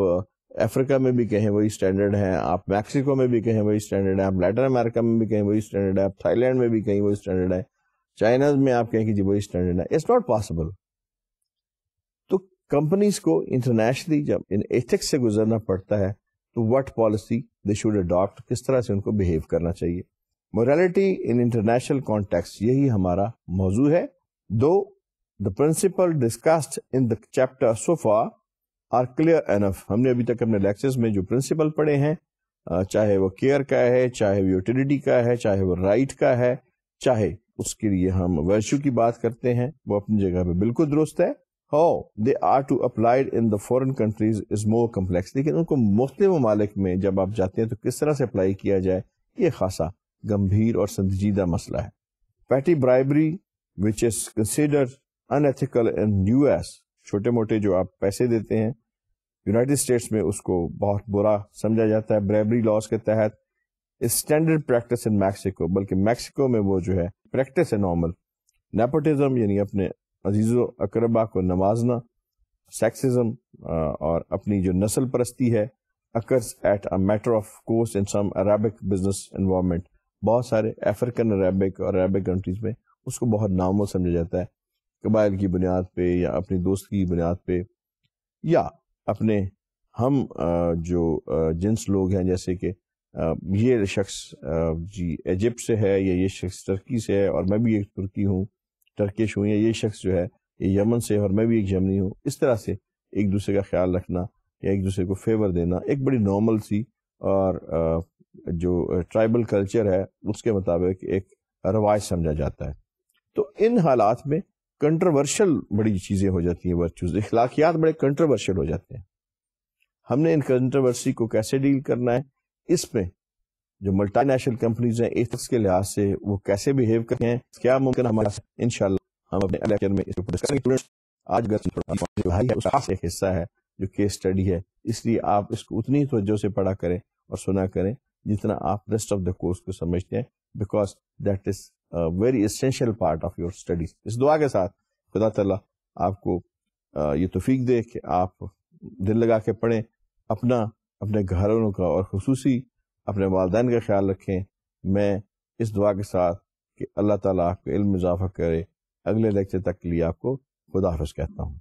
افریقہ میں بھی کہیں وہی اسٹینڈرڈ ہیں, آپ میکسیکو میں بھی کہیں وہی اسٹینڈرڈ ہے, آپ لیٹن امریکہ میں بھی کہیں وہی اسٹینڈرڈ ہے, آپ تھائی لینڈ میں بھی کہیں وہی اسٹینڈرڈ ہے, چائنا میں آپ کہیں کہ جی وہی اسٹینڈرڈ ہے. It's not possible. تو کمپنیز کو انٹرنیشنلی جب ان ایتھکس سے گزرنا پڑتا ہے تو what policy they should adapt, کس طرح سے ان کو بہیو کرنا چاہیے. موریلٹی ان انٹرنیشنل کانٹیکسٹ یہی ہمارا موضوع ہے. Do the principle discussed in the chapter so far are clear enough. ہم نے ابھی تک اپنے لیکچرز میں جو پرنسپل پڑھے ہیں, چاہے وہ کیئر کا ہے, چاہے وہ یوٹیلیٹی کا ہے, چاہے وہ رائٹ کا ہے, چاہے اس کے لیے ہم ورچو کی بات کرتے ہیں, وہ اپنی جگہ پہ بالکل درست ہے. How they are to applied in the foreign countries is more complex. لیکن ان کو مختلف ممالک میں جب آپ جاتے ہیں تو کس طرح سے اپلائی کیا جائے یہ خاصا گمبھیر اور سنجیدہ مسئلہ ہے. پیٹی bribery which is considered in ethical in US, چھوٹے موٹے جو آپ پیسے دیتے ہیں یونائٹڈ اسٹیٹس میں اس کو بہت برا سمجھا جاتا ہے برائبری لاز کے تحت. اسٹینڈرڈ پریکٹس ان میکسیکو, بلکہ میکسیکو میں وہ جو ہے پریکٹس ہے نارمل. نیپوٹزم یعنی اپنے عزیز و اقربا کو نوازنا, سیکسزم اور اپنی جو نسل پرستی ہے occurs at a matter of course in some Arabic business environment. بہت سارے افریقن عربک اور عربک کنٹریز میں اس کو بہت نارمل سمجھا جاتا ہے, قبائل کی بنیاد پہ یا اپنی دوستی کی بنیاد پہ, یا اپنے ہم جو جنس لوگ ہیں, جیسے کہ یہ شخص جی ایجپٹ سے ہے یا یہ شخص ٹرکی سے ہے اور میں بھی ایک ترکی ہوں, ٹرکش ہوں, یا یہ شخص جو ہے یہ یمن سے اور میں بھی ایک یمنی ہوں. اس طرح سے ایک دوسرے کا خیال رکھنا یا ایک دوسرے کو فیور دینا ایک بڑی نارمل سی اور جو ٹرائبل کلچر ہے اس کے مطابق ایک رواج سمجھا جاتا ہے. تو ان حالات میں کنٹروورشل بڑی چیزیں ہو جاتی ہیں, ورچوز اخلاقیات بڑے کنٹروورشل ہو جاتے ہیں. ہم نے ان کنٹروورسی کو کیسے ڈیل کرنا ہے, اس میں جو ملٹی نیشنل کمپنیز ہیں ایتھکس کے لحاظ سے وہ کیسے بہیو کرتے ہیں, کیا ممکن ہمارا انشاءاللہ ہم اپنے لیکچر میں اس کو ڈسکس کریں گے. آج خاص ایک حصہ ہے جو کیس اسٹڈی ہے, اس لیے آپ اس کو اتنی توجہ سے پڑھا کریں اور سنا کریں جتنا آپ ریسٹ آف دا کورس کو سمجھتے ہیں, because that is very essential part of your studies. اس دعا کے ساتھ خدا تعالیٰ آپ کو یہ توفیق دے کہ آپ دل لگا کے پڑھیں, اپنے گھروں کا اور خصوصی اپنے والدین کا خیال رکھیں. میں اس دعا کے ساتھ کہ اللہ تعالیٰ آپ کے علم میں اضافہ کرے, اگلے لیکچر تک کے لیے آپ کو خدا حافظ کہتا ہوں.